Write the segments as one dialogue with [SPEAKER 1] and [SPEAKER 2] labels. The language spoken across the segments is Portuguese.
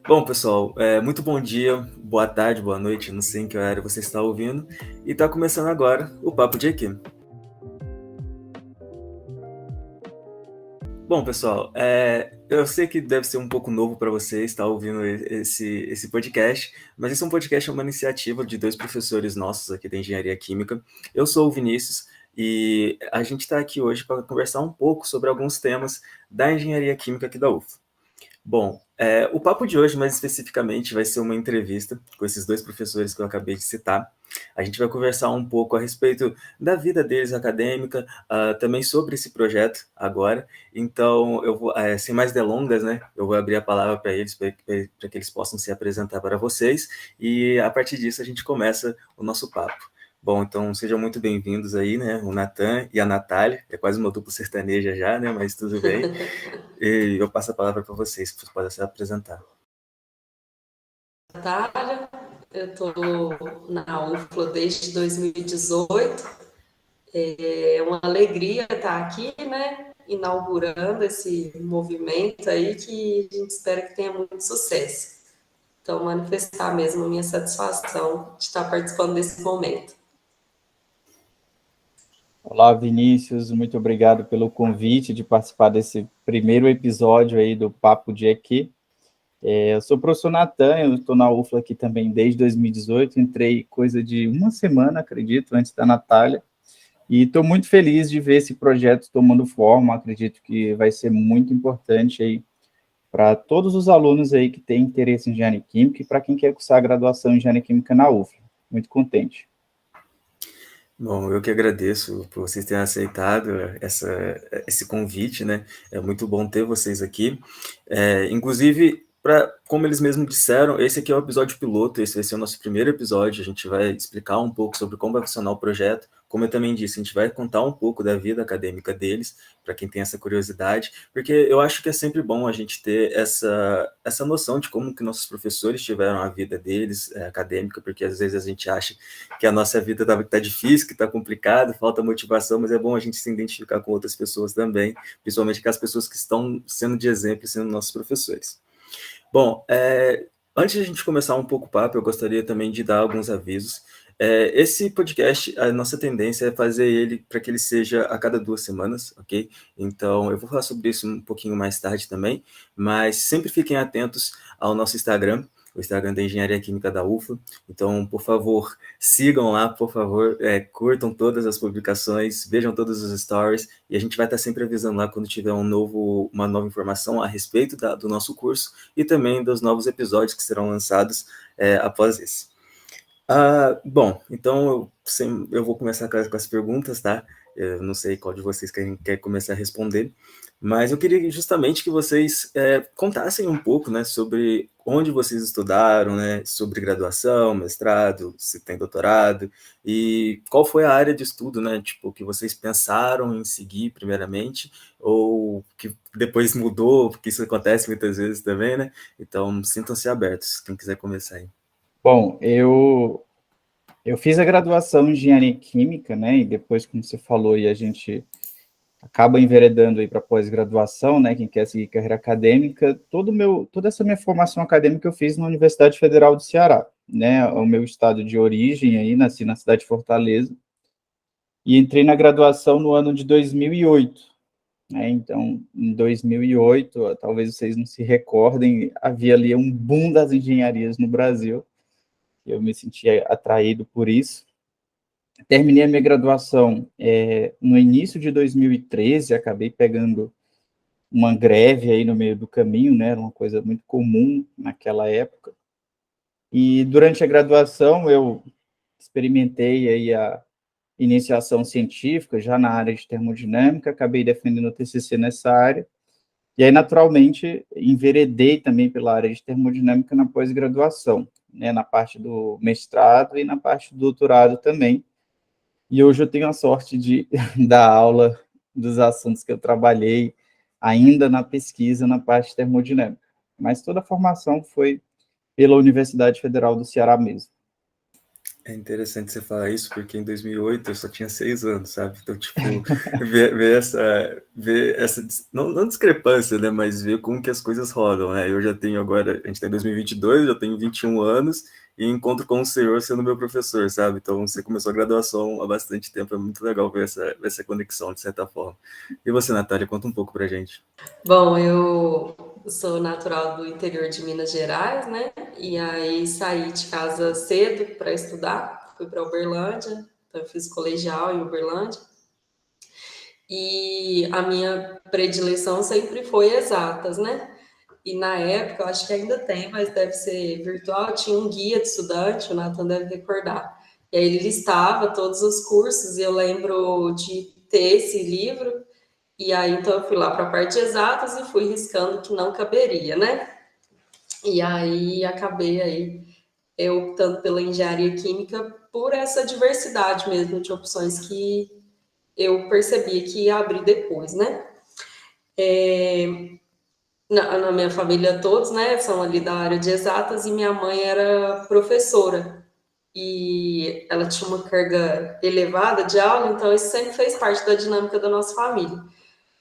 [SPEAKER 1] Bom, pessoal, muito bom dia, boa tarde, boa noite, não sei em que horário você está ouvindo, e está começando agora o Papo de Equipe. Bom, pessoal, eu sei que deve ser um pouco novo para você estar ouvindo esse podcast, mas esse é um podcast, é uma iniciativa de dois professores nossos aqui da Engenharia Química. Eu sou o Vinícius e a gente está aqui hoje para conversar um pouco sobre alguns temas da Engenharia Química aqui da UFA. Bom, o papo de hoje, mais especificamente, vai ser uma entrevista com esses dois professores que eu acabei de citar. A gente vai conversar um pouco a respeito da vida deles acadêmica, também sobre esse projeto agora. Então, eu vou, sem mais delongas, né, eu vou abrir a palavra para eles, para que eles possam se apresentar para vocês, e a partir disso a gente começa o nosso papo. Bom, então sejam muito bem-vindos aí, né, o Natan e a Natália, é quase uma dupla sertaneja já, né, mas tudo bem. E eu passo a palavra para vocês, que vocês podem se apresentar.
[SPEAKER 2] Natália, eu estou na UFLA desde 2018. É uma alegria estar aqui, né? Inaugurando esse movimento aí que a gente espera que tenha muito sucesso. Então, manifestar mesmo a minha satisfação de estar participando desse momento.
[SPEAKER 3] Olá, Vinícius, muito obrigado pelo convite de participar desse primeiro episódio aí do Papo de EQ. Eu sou o professor Natan, eu estou na UFLA aqui também desde 2018, entrei coisa de uma semana, acredito, antes da Natália, e estou muito feliz de ver esse projeto tomando forma, acredito que vai ser muito importante aí para todos os alunos aí que têm interesse em engenharia química e para quem quer cursar a graduação em engenharia química na UFLA. Muito contente.
[SPEAKER 1] Bom, eu que agradeço por vocês terem aceitado esse convite, né? É muito bom ter vocês aqui. Inclusive, como eles mesmos disseram, esse aqui é o episódio piloto, esse vai ser o nosso primeiro episódio. A gente vai explicar um pouco sobre como vai funcionar o projeto. Como eu também disse, a gente vai contar um pouco da vida acadêmica deles, para quem tem essa curiosidade, porque eu acho que é sempre bom a gente ter essa noção de como que nossos professores tiveram a vida deles, acadêmica, porque às vezes a gente acha que a nossa vida tá difícil, que tá complicado, falta motivação, mas é bom a gente se identificar com outras pessoas também, principalmente com as pessoas que estão sendo de exemplo, sendo nossos professores. Bom, antes de a gente começar um pouco o papo, eu gostaria também de dar alguns avisos. Esse podcast, a nossa tendência é fazer ele para que ele seja a cada 2 semanas, ok? Então, eu vou falar sobre isso um pouquinho mais tarde também, mas sempre fiquem atentos ao nosso Instagram, o Instagram da Engenharia Química da UFA. Então, por favor, sigam lá, por favor, curtam todas as publicações, vejam todos os stories, e a gente vai estar sempre avisando lá quando tiver uma nova informação a respeito do nosso curso e também dos novos episódios que serão lançados após esse. Bom, então eu vou começar com as perguntas, tá? Eu não sei qual de vocês quer começar a responder, mas eu queria justamente que vocês contassem um pouco, né, sobre onde vocês estudaram, né, sobre graduação, mestrado, se tem doutorado, e qual foi a área de estudo, né, tipo, que vocês pensaram em seguir primeiramente, ou que depois mudou, porque isso acontece muitas vezes também, né? Então, sintam-se abertos, quem quiser começar aí.
[SPEAKER 3] Bom, eu fiz a graduação em engenharia química, né? E depois, como você falou, e a gente acaba enveredando aí para pós-graduação, né? Quem quer seguir carreira acadêmica, toda essa minha formação acadêmica eu fiz na Universidade Federal do Ceará, né? O meu estado de origem aí, nasci na cidade de Fortaleza e entrei na graduação no ano de 2008. Né? Então, em 2008, talvez vocês não se recordem, havia ali um boom das engenharias no Brasil. Eu me sentia atraído por isso. Terminei a minha graduação no início de 2013, acabei pegando uma greve aí no meio do caminho, né? Era uma coisa muito comum naquela época. E durante a graduação eu experimentei aí a iniciação científica já na área de termodinâmica, acabei defendendo o TCC nessa área. E aí, naturalmente, enveredei também pela área de termodinâmica na pós-graduação, né, na parte do mestrado e na parte do doutorado também. E hoje eu tenho a sorte de dar aula dos assuntos que eu trabalhei ainda na pesquisa na parte de termodinâmica. Mas toda a formação foi pela Universidade Federal do Ceará mesmo.
[SPEAKER 1] É interessante você falar isso, porque em 2008 eu só tinha 6 anos, sabe? Então, tipo, ver essa não discrepância, né? Mas ver como que as coisas rodam, né? Eu já tenho agora, a gente tá em 2022, eu tenho 21 anos e encontro com o senhor sendo meu professor, sabe? Então, você começou a graduação há bastante tempo, é muito legal ver essa conexão, de certa forma. E você, Natália, conta um pouco pra gente.
[SPEAKER 2] Bom, eu sou natural do interior de Minas Gerais, né? E aí saí de casa cedo para estudar, fui para Uberlândia, então eu fiz colegial em Uberlândia. E a minha predileção sempre foi exatas, né? E na época, eu acho que ainda tem, mas deve ser virtual, tinha um guia de estudante, o Nathan deve recordar. E aí ele listava todos os cursos, e eu lembro de ter esse livro, e aí então eu fui lá para a parte de exatas e fui riscando que não caberia, né? E aí acabei aí eu optando pela engenharia química por essa diversidade mesmo de opções que eu percebi que ia abrir depois, né? Na minha família todos, né, são ali da área de exatas e minha mãe era professora e ela tinha uma carga elevada de aula, então isso sempre fez parte da dinâmica da nossa família.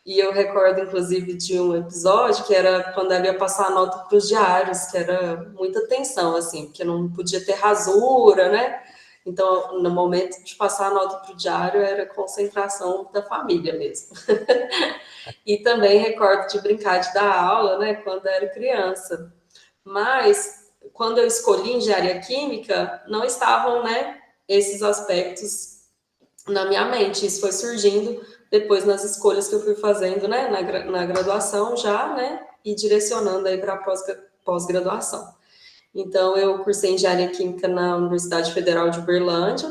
[SPEAKER 2] E eu recordo, inclusive, de um episódio que era quando ela ia passar a nota para os diários, que era muita tensão, assim, porque não podia ter rasura, né? Então, no momento de passar a nota para o diário, era concentração da família mesmo. E também recordo de brincar de dar aula, né, quando era criança. Mas, quando eu escolhi engenharia química, não estavam, né, esses aspectos na minha mente. Isso foi surgindo depois nas escolhas que eu fui fazendo, né, na graduação já, né, e direcionando aí para a pós-graduação. Então, eu cursei engenharia química na Universidade Federal de Uberlândia.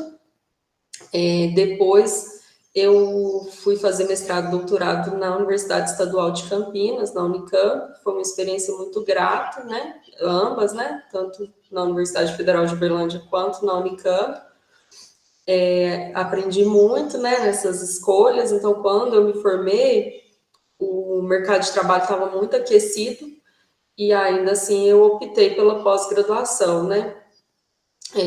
[SPEAKER 2] Depois, eu fui fazer mestrado e doutorado na Universidade Estadual de Campinas, na Unicamp. Foi uma experiência muito grata, né, ambas, né, tanto na Universidade Federal de Uberlândia quanto na Unicamp. Aprendi muito, né, nessas escolhas. Então, quando eu me formei, o mercado de trabalho estava muito aquecido e ainda assim eu optei pela pós-graduação, né?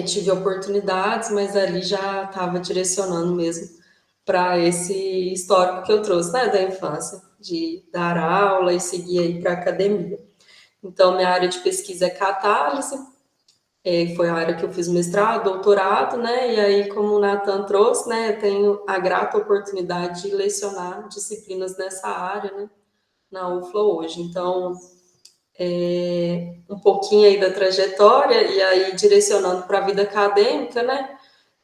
[SPEAKER 2] Tive oportunidades, mas ali já estava direcionando mesmo para esse histórico que eu trouxe, né, da infância, de dar aula e seguir aí para a academia. Então, minha área de pesquisa é catálise, foi a área que eu fiz mestrado, doutorado, né? E aí, como o Nathan trouxe, né, eu tenho a grata oportunidade de lecionar disciplinas nessa área, né, na UFLA hoje. Então, um pouquinho aí da trajetória e aí direcionando para a vida acadêmica, né?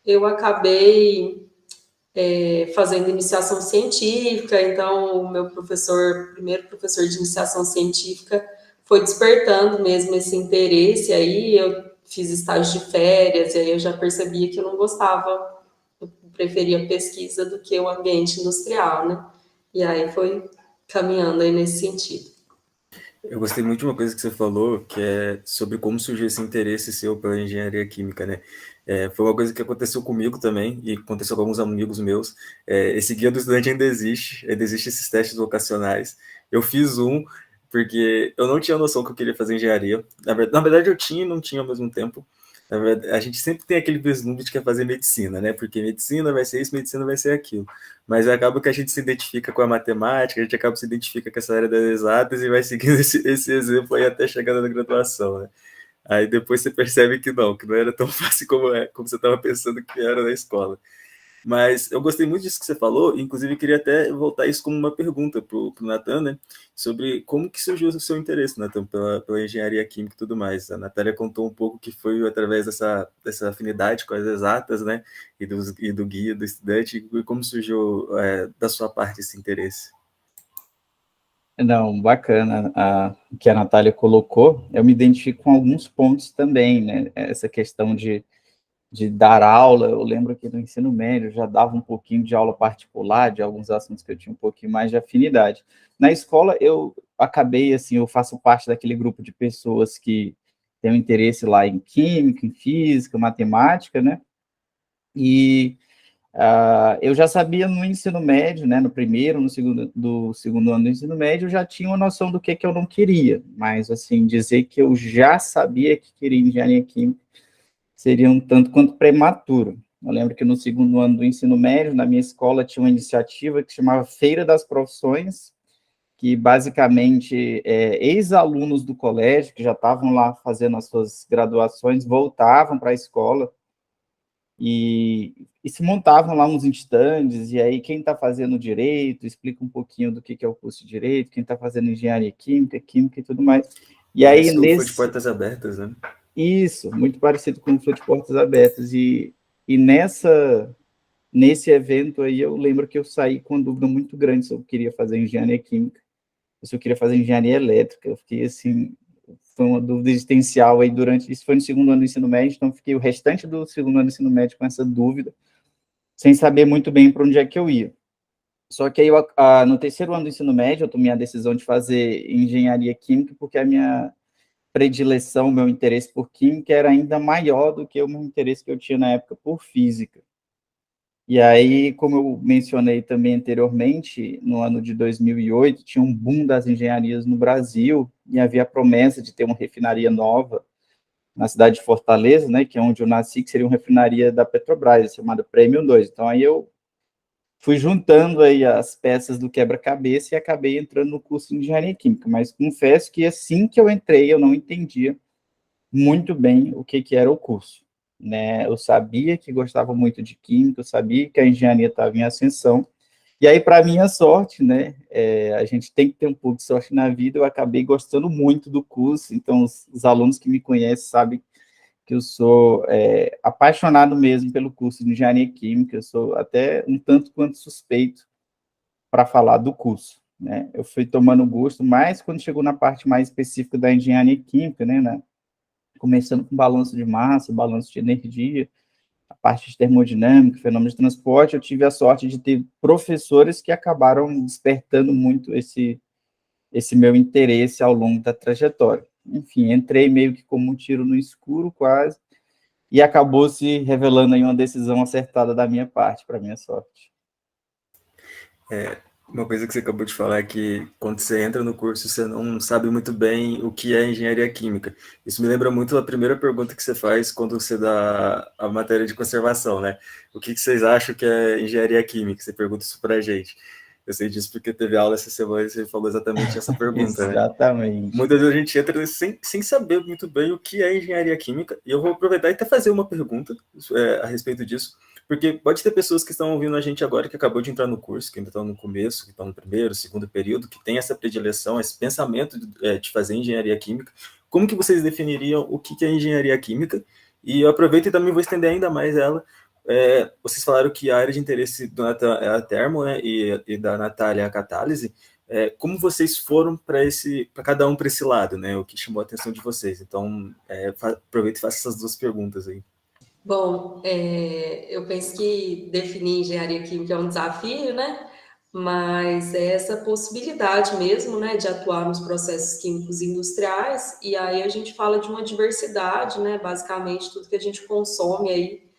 [SPEAKER 2] Eu acabei fazendo iniciação científica, então o meu professor, primeiro professor de iniciação científica, foi despertando mesmo esse interesse aí, eu fiz estágio de férias, e aí eu já percebia que eu não gostava, eu preferia pesquisa do que o ambiente industrial, né? E aí foi caminhando aí nesse sentido.
[SPEAKER 1] Eu gostei muito de uma coisa que você falou, que é sobre como surgiu esse interesse seu pela engenharia química, né? Foi uma coisa que aconteceu comigo também, e aconteceu com alguns amigos meus. Esse guia do estudante ainda existe esses testes vocacionais. Eu fiz um, porque eu não tinha noção que eu queria fazer engenharia. Na verdade eu tinha e não tinha ao mesmo tempo. Na verdade, a gente sempre tem aquele vislumbre de que quer fazer medicina, né? Porque medicina vai ser isso, medicina vai ser aquilo. Mas acaba que a gente se identifica com a matemática, a gente acaba se identifica com essa área das exatas e vai seguindo esse exemplo aí até chegar na graduação, né? Aí depois você percebe que não era tão fácil como você estava pensando que era na escola. Mas eu gostei muito disso que você falou, inclusive queria até voltar isso como uma pergunta para o Natan, né? Sobre como que surgiu o seu interesse, Natan, pela engenharia química e tudo mais. A Natália contou um pouco que foi através dessa afinidade com as exatas, né? E do guia do estudante, e como surgiu da sua parte esse interesse.
[SPEAKER 3] Não, bacana o que a Natália colocou. Eu me identifico com alguns pontos também, né? Essa questão de dar aula. Eu lembro que no ensino médio eu já dava um pouquinho de aula particular, de alguns assuntos que eu tinha um pouquinho mais de afinidade. Na escola, eu acabei, assim, eu faço parte daquele grupo de pessoas que tem um interesse lá em química, em física, matemática, né? E eu já sabia no ensino médio, né, no primeiro, no segundo ano do ensino médio, eu já tinha uma noção do que eu não queria, mas, assim, dizer que eu já sabia que queria engenharia química, seria um tanto quanto prematuro. Eu lembro que no segundo ano do ensino médio, na minha escola, tinha uma iniciativa que chamava Feira das Profissões, que basicamente ex-alunos do colégio, que já estavam lá fazendo as suas graduações, voltavam para a escola e se montavam lá uns estandes, e aí quem está fazendo direito, explica um pouquinho do que é o curso de direito, quem está fazendo engenharia química, química e tudo mais. E aí,
[SPEAKER 1] Parece o Foi de Portas Abertas, né?
[SPEAKER 3] Isso, muito parecido com o Flor de Portas Abertas, e nesse evento aí eu lembro que eu saí com uma dúvida muito grande se eu queria fazer engenharia química, se eu queria fazer engenharia elétrica. Eu fiquei assim, foi uma dúvida existencial aí isso foi no segundo ano do ensino médio, então fiquei o restante do segundo ano do ensino médio com essa dúvida, sem saber muito bem para onde é que eu ia. Só que aí, no terceiro ano do ensino médio, eu tomei a decisão de fazer engenharia química, porque a minha predileção, meu interesse por química era ainda maior do que o meu interesse que eu tinha na época por física. E aí, como eu mencionei também anteriormente, no ano de 2008, tinha um boom das engenharias no Brasil, e havia a promessa de ter uma refinaria nova na cidade de Fortaleza, né, que é onde eu nasci, que seria uma refinaria da Petrobras, chamada Premium 2. Então, aí eu fui juntando aí as peças do quebra-cabeça e acabei entrando no curso de engenharia química, mas confesso que assim que eu entrei, eu não entendia muito bem o que era o curso, né? Eu sabia que gostava muito de química, eu sabia que a engenharia estava em ascensão, e aí, para minha sorte, né, a gente tem que ter um pouco de sorte na vida, eu acabei gostando muito do curso, então os alunos que me conhecem sabem que eu sou apaixonado mesmo pelo curso de engenharia química, eu sou até um tanto quanto suspeito para falar do curso, né? Eu fui tomando gosto, mas quando chegou na parte mais específica da engenharia química, né, começando com balanço de massa, balanço de energia, a parte de termodinâmica, fenômenos de transporte, eu tive a sorte de ter professores que acabaram despertando muito esse meu interesse ao longo da trajetória. Enfim, entrei meio que como um tiro no escuro, quase, e acabou se revelando aí uma decisão acertada da minha parte, para minha sorte.
[SPEAKER 1] Uma coisa que você acabou de falar é que quando você entra no curso, você não sabe muito bem o que é engenharia química. Isso me lembra muito a primeira pergunta que você faz quando você dá a matéria de conservação, né? O que vocês acham que é engenharia química? Você pergunta isso pra gente. Eu sei disso porque teve aula essa semana e você falou exatamente essa pergunta, né?
[SPEAKER 3] Exatamente.
[SPEAKER 1] Muitas vezes a gente entra sem saber muito bem o que é engenharia química, e eu vou aproveitar e até fazer uma pergunta a respeito disso, porque pode ter pessoas que estão ouvindo a gente agora que acabou de entrar no curso, que ainda estão no começo, que estão no primeiro, segundo período, que tem essa predileção, esse pensamento de fazer engenharia química. Como que vocês definiriam o que é engenharia química? E eu aproveito e também vou estender ainda mais ela. Vocês falaram que a área de interesse do Nathan é a termo, né, e da Natália é a catálise. Como vocês foram para cada um para esse lado, né? O que chamou a atenção de vocês. Então, aproveito e faço essas duas perguntas aí.
[SPEAKER 2] Bom, eu penso que definir engenharia química é um desafio, né? Mas é essa possibilidade mesmo, né, de atuar nos processos químicos industriais, e aí a gente fala de uma diversidade, né? Basicamente, tudo que a gente consome aí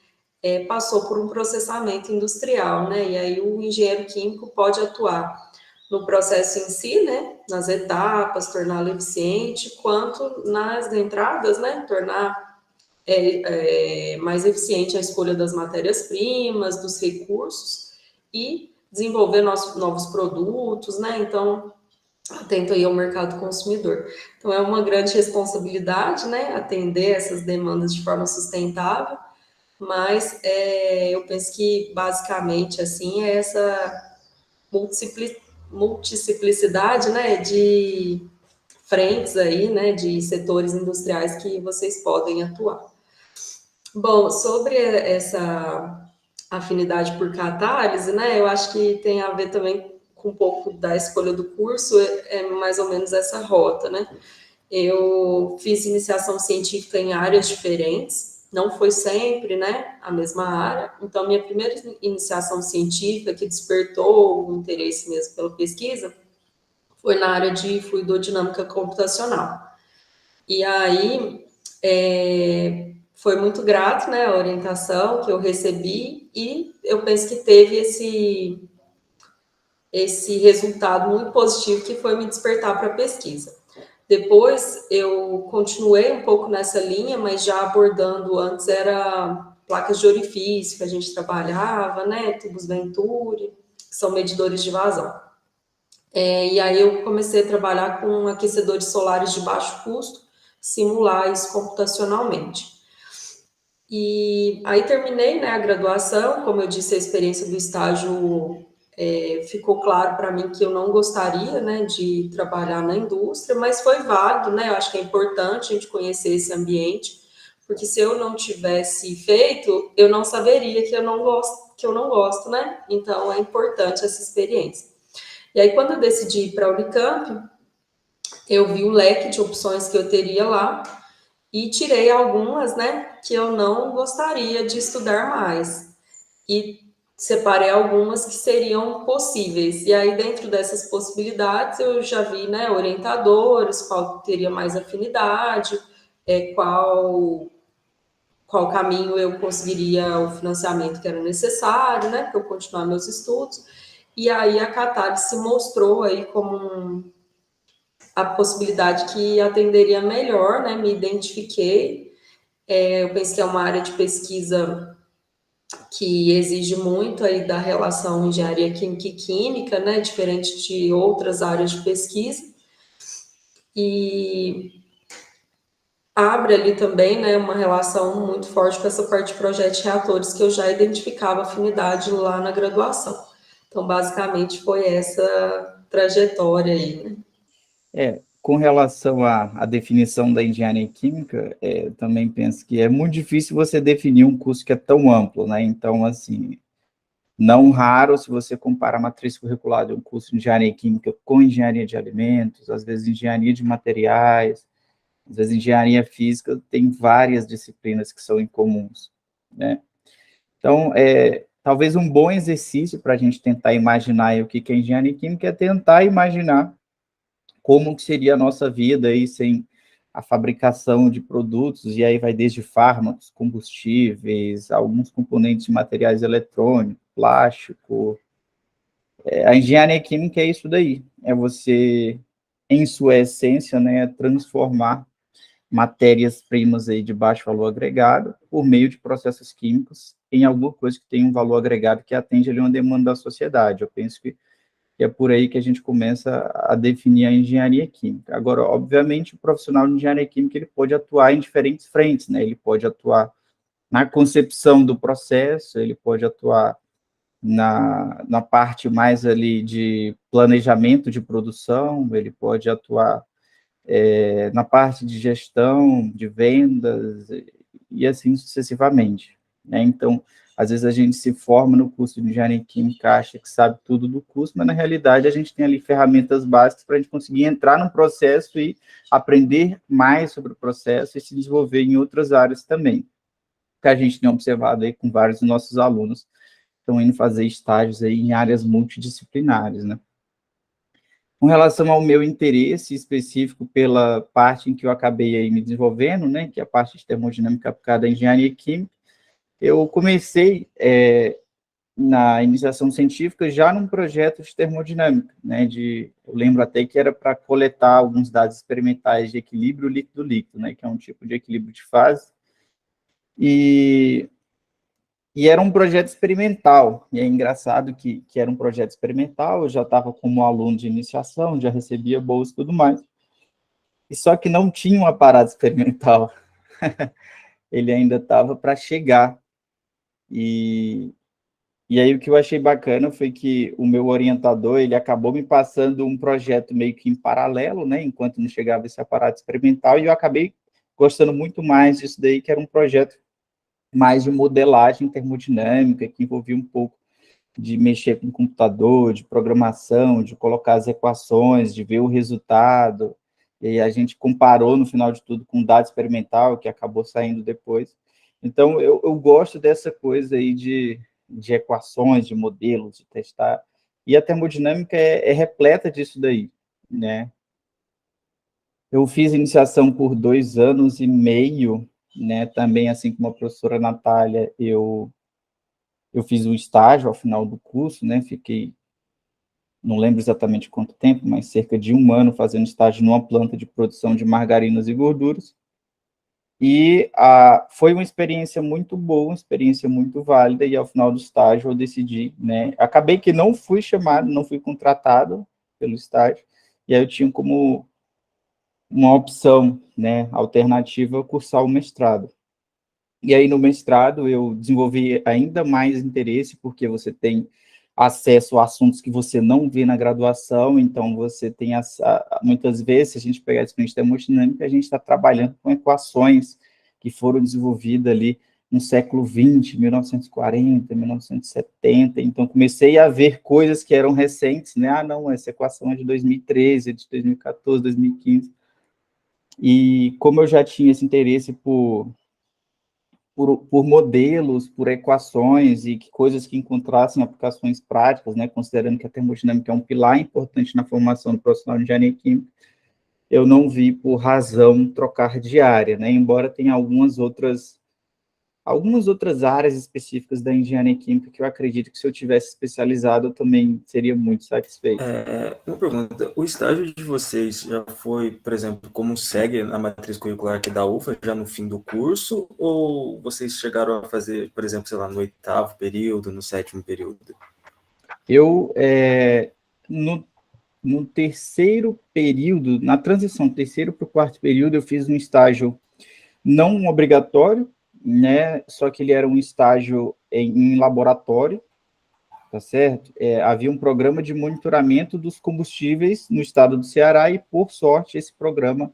[SPEAKER 2] passou por um processamento industrial, né? E aí o engenheiro químico pode atuar no processo em si, né? Nas etapas, torná-lo eficiente, quanto nas entradas, né? Tornar mais eficiente a escolha das matérias-primas, dos recursos e desenvolver novos produtos, né? Então, atento aí ao mercado consumidor. Então, é uma grande responsabilidade, né? Atender essas demandas de forma sustentável, mas eu penso que, basicamente, assim, é essa multiplicidade, né? De frentes aí, né? De setores industriais que vocês podem atuar. Bom, sobre essa afinidade por catálise, né, eu acho que tem a ver também com um pouco da escolha do curso, mais ou menos essa rota, né? Eu fiz iniciação científica em áreas diferentes, não foi sempre, né, a mesma área. Então, minha primeira iniciação científica que despertou o interesse mesmo pela pesquisa foi na área de fluidodinâmica computacional. E aí, foi muito grato, né, a orientação que eu recebi, e eu penso que teve esse resultado muito positivo, que foi me despertar para a pesquisa. Depois eu continuei um pouco nessa linha, mas já abordando, antes era placas de orifício que a gente trabalhava, né, tubos Venturi, que são medidores de vazão. E aí eu comecei a trabalhar com aquecedores solares de baixo custo, simular isso computacionalmente. E aí terminei, né, a graduação, como eu disse, a experiência do estágio ficou claro para mim que eu não gostaria, né, de trabalhar na indústria, mas foi válido, né, eu acho que é importante a gente conhecer esse ambiente, porque se eu não tivesse feito, eu não saberia que eu não gosto, né, então é importante essa experiência. E aí quando eu decidi ir para a Unicamp, eu vi o leque de opções que eu teria lá, e tirei algumas, né, que eu não gostaria de estudar mais. E separei algumas que seriam possíveis. E aí, dentro dessas possibilidades, eu já vi, né, orientadores, qual teria mais afinidade, qual caminho eu conseguiria o financiamento que era necessário, né, para eu continuar meus estudos. E aí a Catar se mostrou aí como a possibilidade que atenderia melhor, né, me identifiquei. Eu penso que é uma área de pesquisa que exige muito aí da relação engenharia química e química, né, diferente de outras áreas de pesquisa, e abre ali também, né, uma relação muito forte com essa parte de projetos de reatores que eu já identificava afinidade lá na graduação. Então, basicamente, foi essa trajetória aí, né?
[SPEAKER 3] Com relação à definição da engenharia química, também penso que é muito difícil você definir um curso que é tão amplo, né? Então, assim, não raro, se você compara a matriz curricular de um curso de engenharia química com engenharia de alimentos, às vezes engenharia de materiais, às vezes engenharia física, tem várias disciplinas que são incomuns, né? Então, talvez um bom exercício para a gente tentar imaginar o que é engenharia química é tentar imaginar como que seria a nossa vida aí sem a fabricação de produtos, e aí vai desde fármacos, combustíveis, alguns componentes de materiais eletrônicos, plástico. A engenharia química é isso daí, é você, em sua essência, né, transformar matérias-primas aí de baixo valor agregado por meio de processos químicos em alguma coisa que tem um valor agregado que atende ali uma demanda da sociedade. Eu penso que é por aí que a gente começa a definir a engenharia química. Agora, obviamente, o profissional de engenharia química ele pode atuar em diferentes frentes, né? Ele pode atuar na concepção do processo, ele pode atuar na parte mais ali de planejamento de produção, ele pode atuar na parte de gestão, de vendas, e assim sucessivamente, né? Então, às vezes a gente se forma no curso de engenharia química, acha que sabe tudo do curso, mas na realidade a gente tem ali ferramentas básicas para a gente conseguir entrar no processo e aprender mais sobre o processo e se desenvolver em outras áreas também, que a gente tem observado aí com vários dos nossos alunos que estão indo fazer estágios aí em áreas multidisciplinares, né? Com relação ao meu interesse específico pela parte em que eu acabei aí me desenvolvendo, né, que é a parte de termodinâmica aplicada à engenharia química, eu comecei na iniciação científica já num projeto de termodinâmica, né, eu lembro até que era para coletar alguns dados experimentais de equilíbrio líquido-líquido, né, que é um tipo de equilíbrio de fase, e era um projeto experimental, e é engraçado que era um projeto experimental, eu já estava como aluno de iniciação, já recebia bolsa e tudo mais, e só que não tinha um aparato experimental, ele ainda estava para chegar, e aí o que eu achei bacana foi que o meu orientador, ele acabou me passando um projeto meio que em paralelo, né, enquanto não chegava esse aparato experimental, e eu acabei gostando muito mais disso daí, que era um projeto mais de modelagem termodinâmica, que envolvia um pouco de mexer com o computador, de programação, de colocar as equações, de ver o resultado, e a gente comparou, no final de tudo, com o dado experimental, que acabou saindo depois. Então, eu gosto dessa coisa aí de equações, de modelos, de testar, e a termodinâmica é repleta disso daí, né? Eu fiz iniciação por 2 anos e meio, né? Também, assim como a professora Natália, eu fiz um estágio ao final do curso, né? Fiquei não lembro exatamente quanto tempo, mas cerca de 1 ano fazendo estágio numa planta de produção de margarinas e gorduras. E foi uma experiência muito boa, uma experiência muito válida, e ao final do estágio eu decidi, né, acabei que não fui chamado, não fui contratado pelo estágio, e aí eu tinha como uma opção, né, alternativa, cursar o mestrado. E aí no mestrado eu desenvolvi ainda mais interesse, porque você tem acesso a assuntos que você não vê na graduação, então você tem, muitas vezes, se a gente pegar a experiência termodinâmica, a gente está trabalhando com equações que foram desenvolvidas ali no século XX, 1940, 1970, então comecei a ver coisas que eram recentes, né? Ah, não, essa equação é de 2013, é de 2014, 2015, e como eu já tinha esse interesse por modelos, por equações e coisas que encontrassem aplicações práticas, né, considerando que a termodinâmica é um pilar importante na formação do profissional de engenharia química, eu não vi por razão trocar de área, né, embora tenha algumas outras áreas específicas da engenharia química que eu acredito que se eu tivesse especializado eu também seria muito satisfeito.
[SPEAKER 1] Uma pergunta, o estágio de vocês já foi, por exemplo, como segue na matriz curricular aqui da UFA, já no fim do curso, ou vocês chegaram a fazer, por exemplo, sei lá, no 8º período, no 7º período?
[SPEAKER 3] Eu, no terceiro período, na transição do terceiro para o quarto período, eu fiz um estágio não obrigatório, né? Só que ele era um estágio em laboratório, tá certo? Havia um programa de monitoramento dos combustíveis no estado do Ceará e, por sorte, esse programa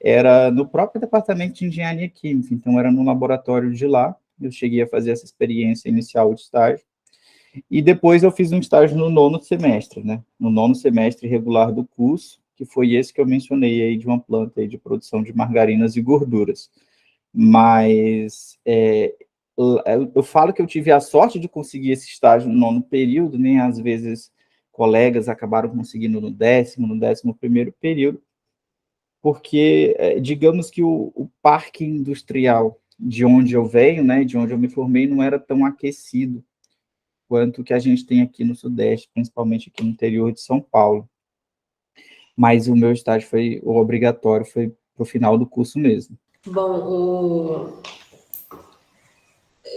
[SPEAKER 3] era no próprio departamento de engenharia química, então era no laboratório de lá. Eu cheguei a fazer essa experiência inicial de estágio. E depois eu fiz um estágio no 9º semestre, né? No 9º semestre regular do curso, que foi esse que eu mencionei aí de uma planta aí de produção de margarinas e gorduras. Mas eu falo que eu tive a sorte de conseguir esse estágio no 9º período, né? Às vezes colegas acabaram conseguindo no 10º, no 11º período, porque digamos que o parque industrial de onde eu venho, né? De onde eu me formei, não era tão aquecido quanto que a gente tem aqui no Sudeste, principalmente aqui no interior de São Paulo. Mas o meu estágio o obrigatório foi para o final do curso mesmo.
[SPEAKER 2] Bom,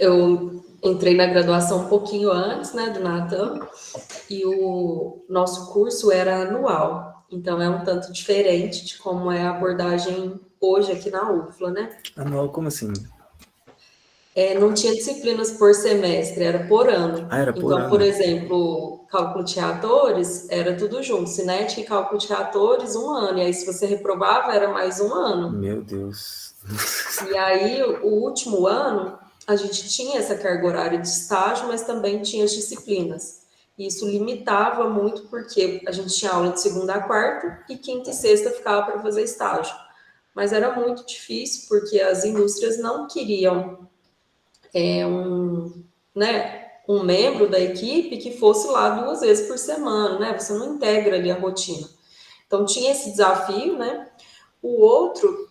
[SPEAKER 2] eu entrei na graduação um pouquinho antes, né, do Natan, e o nosso curso era anual, então é um tanto diferente de como é a abordagem hoje aqui na UFLA, né?
[SPEAKER 1] Anual, como assim?
[SPEAKER 2] Não tinha disciplinas por semestre, era por ano.
[SPEAKER 1] Era por
[SPEAKER 2] então,
[SPEAKER 1] ano.
[SPEAKER 2] por exemplo, cálculo de reatores, era tudo junto. Cinética e cálculo de reatores, 1 ano. E aí, se você reprovava, era mais 1 ano.
[SPEAKER 1] Meu Deus.
[SPEAKER 2] E aí, o último ano, a gente tinha essa carga horária de estágio, mas também tinha as disciplinas. E isso limitava muito, porque a gente tinha aula de segunda a quarta, e quinta e sexta ficava para fazer estágio. Mas era muito difícil, porque as indústrias não queriam um membro da equipe que fosse lá 2 vezes por semana, né? Você não integra ali a rotina. Então, tinha esse desafio, né? O outro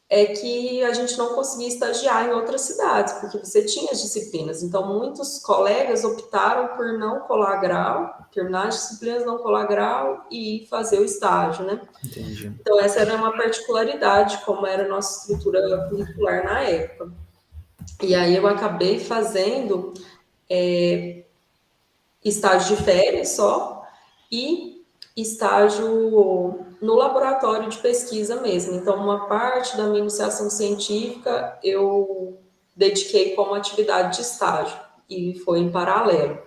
[SPEAKER 2] é que a gente não conseguia estagiar em outras cidades, porque você tinha as disciplinas. Então, muitos colegas optaram por não colar grau, terminar as disciplinas, não colar grau e fazer o estágio, né?
[SPEAKER 1] Entendi.
[SPEAKER 2] Então, essa era uma particularidade, como era a nossa estrutura curricular na época. E aí eu acabei fazendo estágio de férias só e estágio no laboratório de pesquisa mesmo. Então, uma parte da minha iniciação científica eu dediquei como atividade de estágio e foi em paralelo.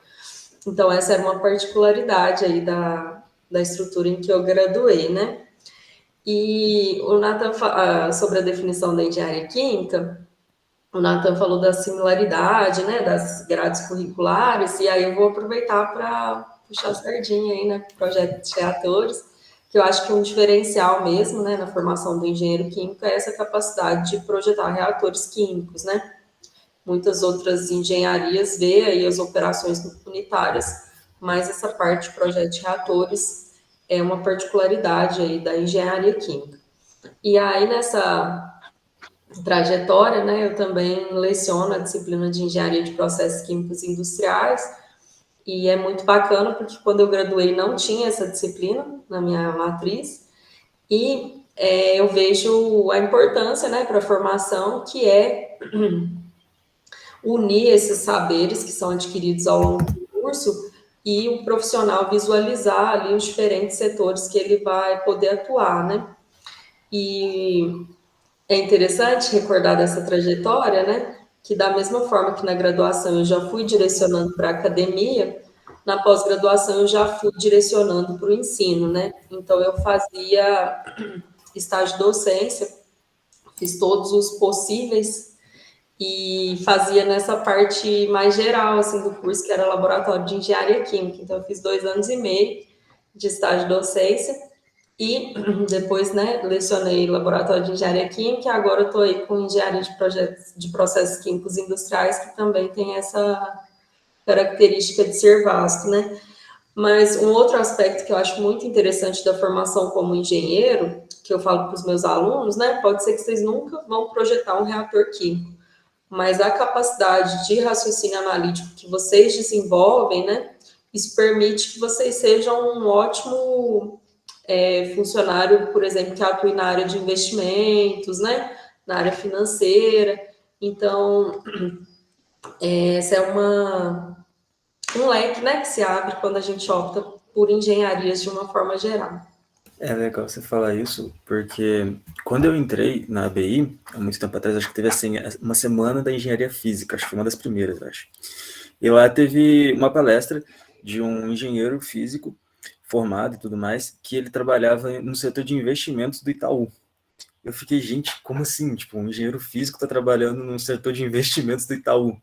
[SPEAKER 2] Então, essa era uma particularidade aí da estrutura em que eu graduei, né? E o Nathan, sobre a definição da engenharia química, o Nathan falou da similaridade, né, das grades curriculares, e aí eu vou aproveitar para puxar a sardinha aí, né, projeto de reatores, que eu acho que um diferencial mesmo, né, na formação do engenheiro químico é essa capacidade de projetar reatores químicos, né. Muitas outras engenharias vê aí as operações unitárias, mas essa parte de projeto de reatores é uma particularidade aí da engenharia química. E aí, nessa trajetória, né, eu também leciono a disciplina de Engenharia de Processos Químicos e Industriais, E é muito bacana, porque quando eu graduei não tinha essa disciplina na minha matriz, e eu vejo a importância, né, para a formação, que é unir esses saberes que são adquiridos ao longo do curso e o profissional visualizar ali os diferentes setores que ele vai poder atuar, né? E é interessante recordar dessa trajetória, né? Que da mesma forma que na graduação eu já fui direcionando para a academia, na pós-graduação eu já fui direcionando para o ensino, né? Então eu fazia estágio de docência, fiz todos os possíveis e fazia nessa parte mais geral, assim, do curso, que era laboratório de engenharia química. Então, eu fiz 2 anos e meio de estágio de docência e depois, né, lecionei laboratório de engenharia química e agora eu estou aí com engenharia de projetos de processos químicos industriais, que também tem essa característica de ser vasto, né? Mas um outro aspecto que eu acho muito interessante da formação como engenheiro, que eu falo para os meus alunos, né, pode ser que vocês nunca vão projetar um reator químico, mas a capacidade de raciocínio analítico que vocês desenvolvem, né, isso permite que vocês sejam um ótimo funcionário, por exemplo, que atue na área de investimentos, né, na área financeira. Então, essa é um leque, né, que se abre quando a gente opta por engenharias de uma forma geral.
[SPEAKER 1] É legal você falar isso, porque quando eu entrei na ABI, há muito tempo atrás, acho que teve assim, uma semana da engenharia física, acho que foi uma das primeiras, acho. E lá teve uma palestra de um engenheiro físico formado e tudo mais, que ele trabalhava no setor de investimentos do Itaú. Eu fiquei, gente, como assim? Tipo, um engenheiro físico está trabalhando no setor de investimentos do Itaú.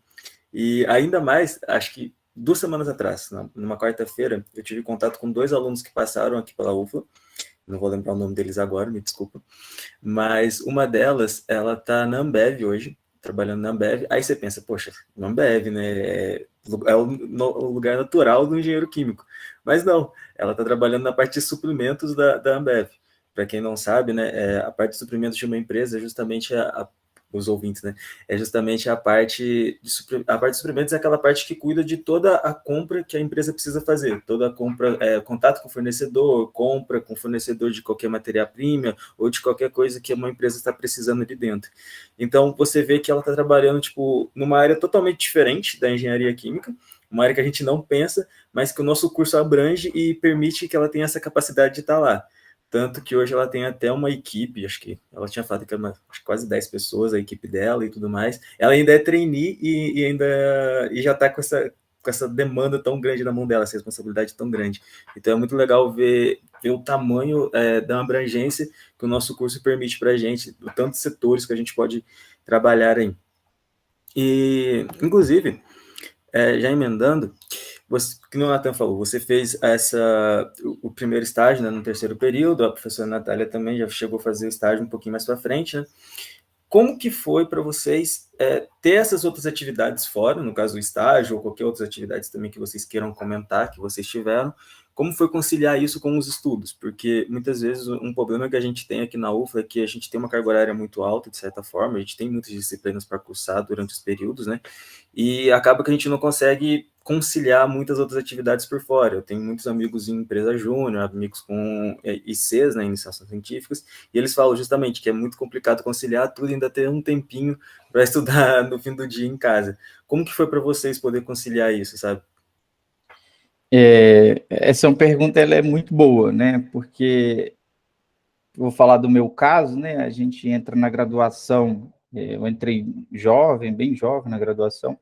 [SPEAKER 1] E ainda mais, acho que 2 semanas atrás, numa quarta-feira, eu tive contato com 2 alunos que passaram aqui pela UFLA, não vou lembrar o nome deles agora, me desculpa, mas uma delas, ela tá na Ambev hoje, trabalhando na Ambev, aí você pensa, poxa, na Ambev, né, o lugar natural do engenheiro químico, mas não, ela tá trabalhando na parte de suprimentos da Ambev. Para quem não sabe, né, a parte de suprimentos de uma empresa é justamente os ouvintes, né? É justamente a parte de suprimentos é aquela parte que cuida de toda a compra que a empresa precisa fazer, toda a compra, contato com o fornecedor, compra com o fornecedor de qualquer matéria-prima ou de qualquer coisa que uma empresa está precisando ali dentro. Então, você vê que ela está trabalhando, tipo, numa área totalmente diferente da engenharia química, uma área que a gente não pensa, mas que o nosso curso abrange e permite que ela tenha essa capacidade de estar lá. Tanto que hoje ela tem até uma equipe, acho que ela tinha falado que era quase 10 pessoas, a equipe dela e tudo mais. Ela ainda é trainee e já está com essa demanda tão grande na mão dela, essa responsabilidade tão grande. Então é muito legal ver o tamanho da abrangência que o nosso curso permite para a gente, o tanto de setores que a gente pode trabalhar aí. E, inclusive, já emendando, que o Nathan falou, você fez o primeiro estágio, né, no terceiro período, a professora Natália também já chegou a fazer o estágio um pouquinho mais para frente, né? Como que foi para vocês ter essas outras atividades fora, no caso o estágio, ou qualquer outras atividades também que vocês queiram comentar, que vocês tiveram, como foi conciliar isso com os estudos? Porque muitas vezes um problema que a gente tem aqui na UFA é que a gente tem uma carga horária muito alta, de certa forma, a gente tem muitas disciplinas para cursar durante os períodos, né? E acaba que a gente não consegue conciliar muitas outras atividades por fora. Eu tenho muitos amigos em empresa júnior, amigos com ICs, né, iniciações científicas, e eles falam justamente que é muito complicado conciliar tudo e ainda ter um tempinho para estudar no fim do dia em casa. Como que foi para vocês poder conciliar isso, sabe?
[SPEAKER 3] Essa é uma pergunta, ela é muito boa, né? Porque vou falar do meu caso, né? A gente entra na graduação, eu entrei jovem, bem jovem na graduação,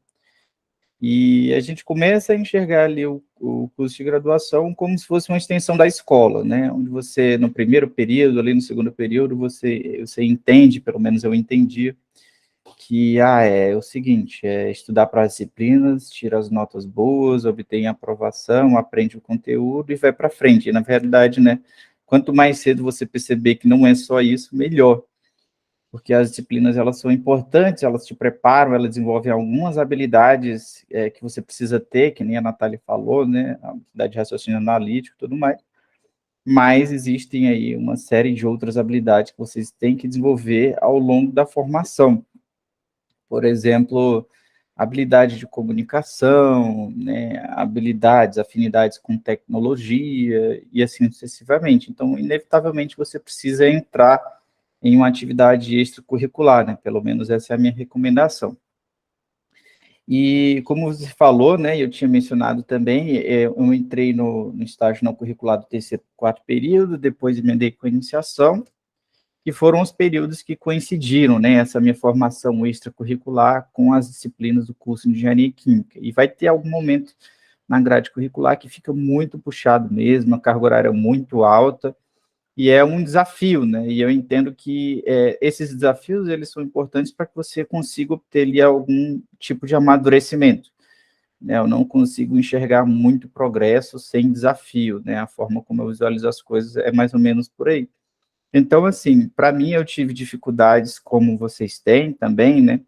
[SPEAKER 3] e a gente começa a enxergar ali o curso de graduação como se fosse uma extensão da escola, né? Onde você, no primeiro período, ali no segundo período, você entende, pelo menos eu entendi, que é o seguinte, estudar para as disciplinas, tira as notas boas, obtém aprovação, aprende o conteúdo e vai para frente. E, na verdade, né, quanto mais cedo você perceber que não é só isso, melhor. Porque as disciplinas, elas são importantes, elas te preparam, elas desenvolvem algumas habilidades que você precisa ter, que nem a Natália falou, né, a habilidade de raciocínio analítico e tudo mais, mas existem aí uma série de outras habilidades que vocês têm que desenvolver ao longo da formação. Por exemplo, habilidade de comunicação, né, habilidades, afinidades com tecnologia e assim sucessivamente. Então, inevitavelmente, você precisa entrar em uma atividade extracurricular, né? Pelo menos essa é a minha recomendação. E como você falou, né, eu tinha mencionado também, eu entrei no estágio não curricular do terceiro e quarto período, depois emendei com a iniciação, que foram os períodos que coincidiram, né, essa minha formação extracurricular com as disciplinas do curso de Engenharia Química. E vai ter algum momento na grade curricular que fica muito puxado mesmo, a carga horária muito alta, e é um desafio, né? E eu entendo que esses desafios eles são importantes para que você consiga obter ali algum tipo de amadurecimento. Né? Eu não consigo enxergar muito progresso sem desafio, né? A forma como eu visualizo as coisas é mais ou menos por aí. Então, assim, para mim eu tive dificuldades como vocês têm também, né?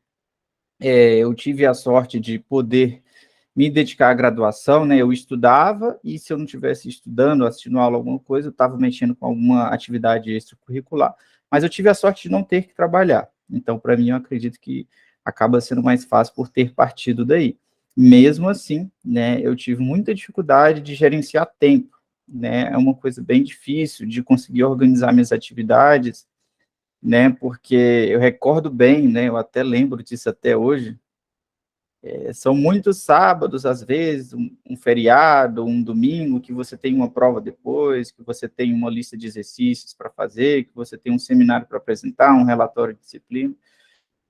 [SPEAKER 3] Eu tive a sorte de poder me dedicar à graduação, né? Eu estudava e se eu não estivesse estudando, assistindo aula, alguma coisa, eu estava mexendo com alguma atividade extracurricular, mas eu tive a sorte de não ter que trabalhar. Então, para mim, eu acredito que acaba sendo mais fácil por ter partido daí. Mesmo assim, né, eu tive muita dificuldade de gerenciar tempo, né? É uma coisa bem difícil de conseguir organizar minhas atividades, né? Porque eu recordo bem, né? Eu até lembro disso até hoje, são muitos sábados, às vezes, um feriado, um domingo, que você tem uma prova depois, que você tem uma lista de exercícios para fazer, que você tem um seminário para apresentar, um relatório de disciplina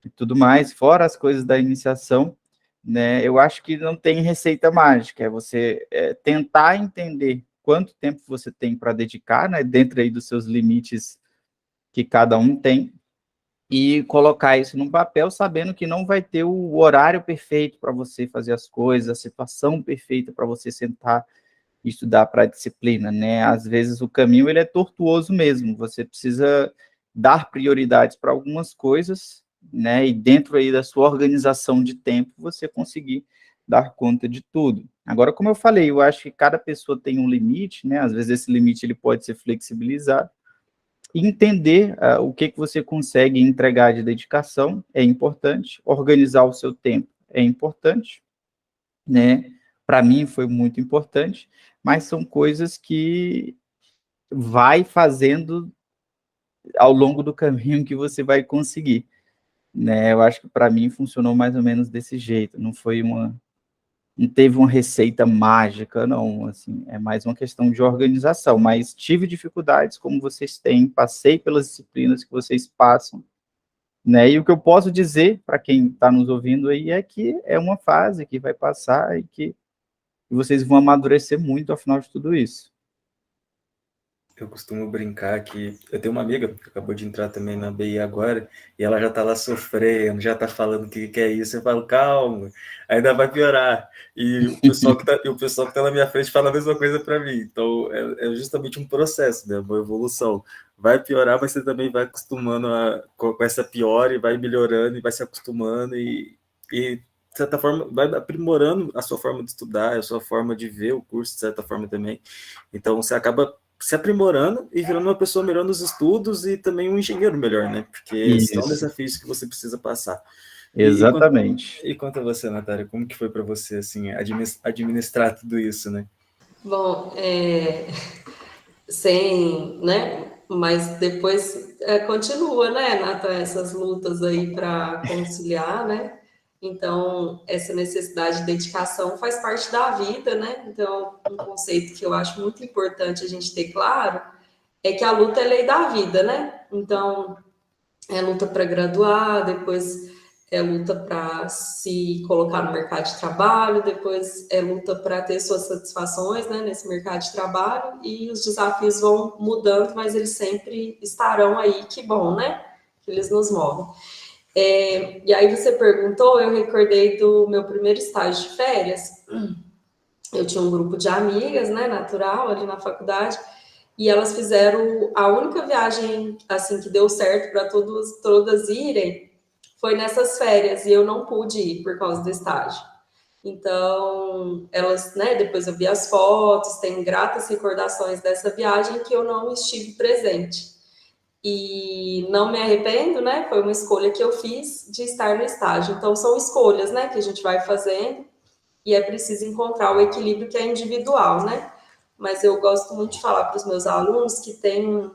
[SPEAKER 3] e tudo mais, fora as coisas da iniciação, né? Eu acho que não tem receita mágica, é você tentar entender quanto tempo você tem para dedicar, né, dentro aí dos seus limites que cada um tem, e colocar isso num papel sabendo que não vai ter o horário perfeito para você fazer as coisas, a situação perfeita para você sentar e estudar para a disciplina, né? Às vezes o caminho ele é tortuoso mesmo, você precisa dar prioridades para algumas coisas, né? E dentro aí da sua organização de tempo, você conseguir dar conta de tudo. Agora, como eu falei, eu acho que cada pessoa tem um limite, né? Às vezes esse limite ele pode ser flexibilizado, e entender o que você consegue entregar de dedicação é importante, organizar o seu tempo é importante, né? Para mim foi muito importante, mas são coisas que vai fazendo ao longo do caminho que você vai conseguir, né? Eu acho que para mim funcionou mais ou menos desse jeito, não teve uma receita mágica, não, assim, é mais uma questão de organização, mas tive dificuldades como vocês têm, passei pelas disciplinas que vocês passam, né, e o que eu posso dizer para quem está nos ouvindo aí é que é uma fase que vai passar e que vocês vão amadurecer muito ao final de tudo isso.
[SPEAKER 1] Eu costumo brincar que eu tenho uma amiga que acabou de entrar também na BI agora, e ela já tá lá sofrendo, já tá falando que é isso. Eu falo, calma, ainda vai piorar. E o pessoal que tá na minha frente fala a mesma coisa para mim. Então, é justamente um processo, né? Uma evolução. Vai piorar, mas você também vai acostumando com essa piora e vai melhorando e vai se acostumando e de certa forma, vai aprimorando a sua forma de estudar, a sua forma de ver o curso, de certa forma também. Então, você acaba se aprimorando e virando uma pessoa melhor nos estudos e também um engenheiro melhor, né? Porque são
[SPEAKER 3] Isso,
[SPEAKER 1] desafios que você precisa passar.
[SPEAKER 3] exatamente.
[SPEAKER 1] E quanto a você, Natália, como que foi para você, assim, administrar tudo isso, né?
[SPEAKER 2] Bom, sem, né? Mas depois continua, né, Nathan, essas lutas aí para conciliar, né? Então, essa necessidade de dedicação faz parte da vida, né? Então, um conceito que eu acho muito importante a gente ter claro é que a luta é lei da vida, né? Então, é luta para graduar, depois é luta para se colocar no mercado de trabalho, depois é luta para ter suas satisfações, né, nesse mercado de trabalho, e os desafios vão mudando, mas eles sempre estarão aí, que bom, né? Que eles nos movem. E aí você perguntou, eu recordei do meu primeiro estágio de férias. Eu tinha um grupo de amigas, né, natural, ali na faculdade, e elas fizeram a única viagem assim que deu certo para todas irem foi nessas férias e eu não pude ir por causa do estágio. Então, elas, né, depois eu vi as fotos, tenho gratas recordações dessa viagem que eu não estive presente. e não me arrependo, né? Foi uma escolha que eu fiz de estar no estágio. Então, são escolhas, né, que a gente vai fazendo e é preciso encontrar o equilíbrio que é individual, né? Mas eu gosto muito de falar para os meus alunos que tem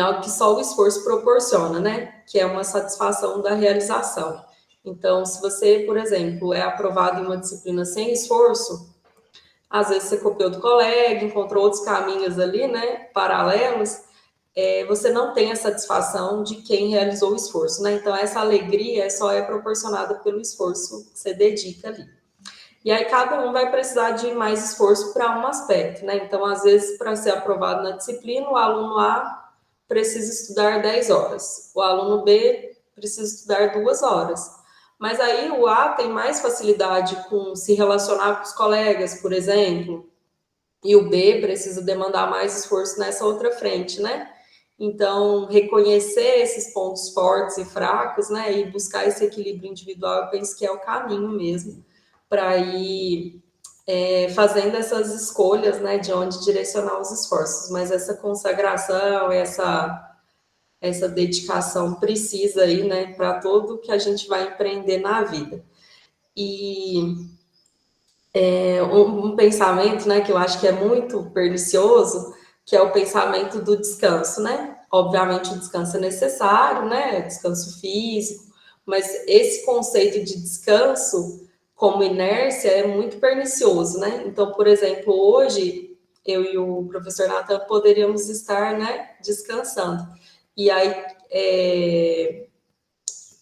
[SPEAKER 2] algo que só o esforço proporciona, né? Que é uma satisfação da realização. Então, se você, por exemplo, é aprovado em uma disciplina sem esforço, às vezes você copiou do colega, encontrou outros caminhos ali, né, paralelos, você não tem a satisfação de quem realizou o esforço, né? Então, essa alegria só é proporcionada pelo esforço que você dedica ali. E aí, cada um vai precisar de mais esforço para um aspecto, né? Então, às vezes, para ser aprovado na disciplina, o aluno A precisa estudar 10 horas, o aluno B precisa estudar 2 horas. Mas aí o A tem mais facilidade com se relacionar com os colegas, por exemplo, e o B precisa demandar mais esforço nessa outra frente, né? Então, reconhecer esses pontos fortes e fracos, né, e buscar esse equilíbrio individual, eu penso que é o caminho mesmo para ir fazendo essas escolhas, né, de onde direcionar os esforços. Mas essa consagração, essa dedicação precisa aí, né, para tudo que a gente vai empreender na vida. E um pensamento, né, que eu acho que é muito pernicioso, que é o pensamento do descanso, né? Obviamente o descanso é necessário, né? Descanso físico, mas esse conceito de descanso como inércia é muito pernicioso, né? Então, por exemplo, hoje eu e o professor Nathan poderíamos estar, né, descansando. E aí,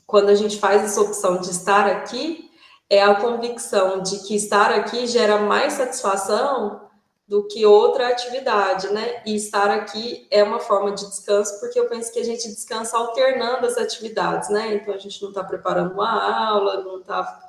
[SPEAKER 2] quando a gente faz essa opção de estar aqui, é a convicção de que estar aqui gera mais satisfação do que outra atividade, né? E estar aqui é uma forma de descanso, porque eu penso que a gente descansa alternando as atividades, né? Então a gente não está preparando uma aula, não está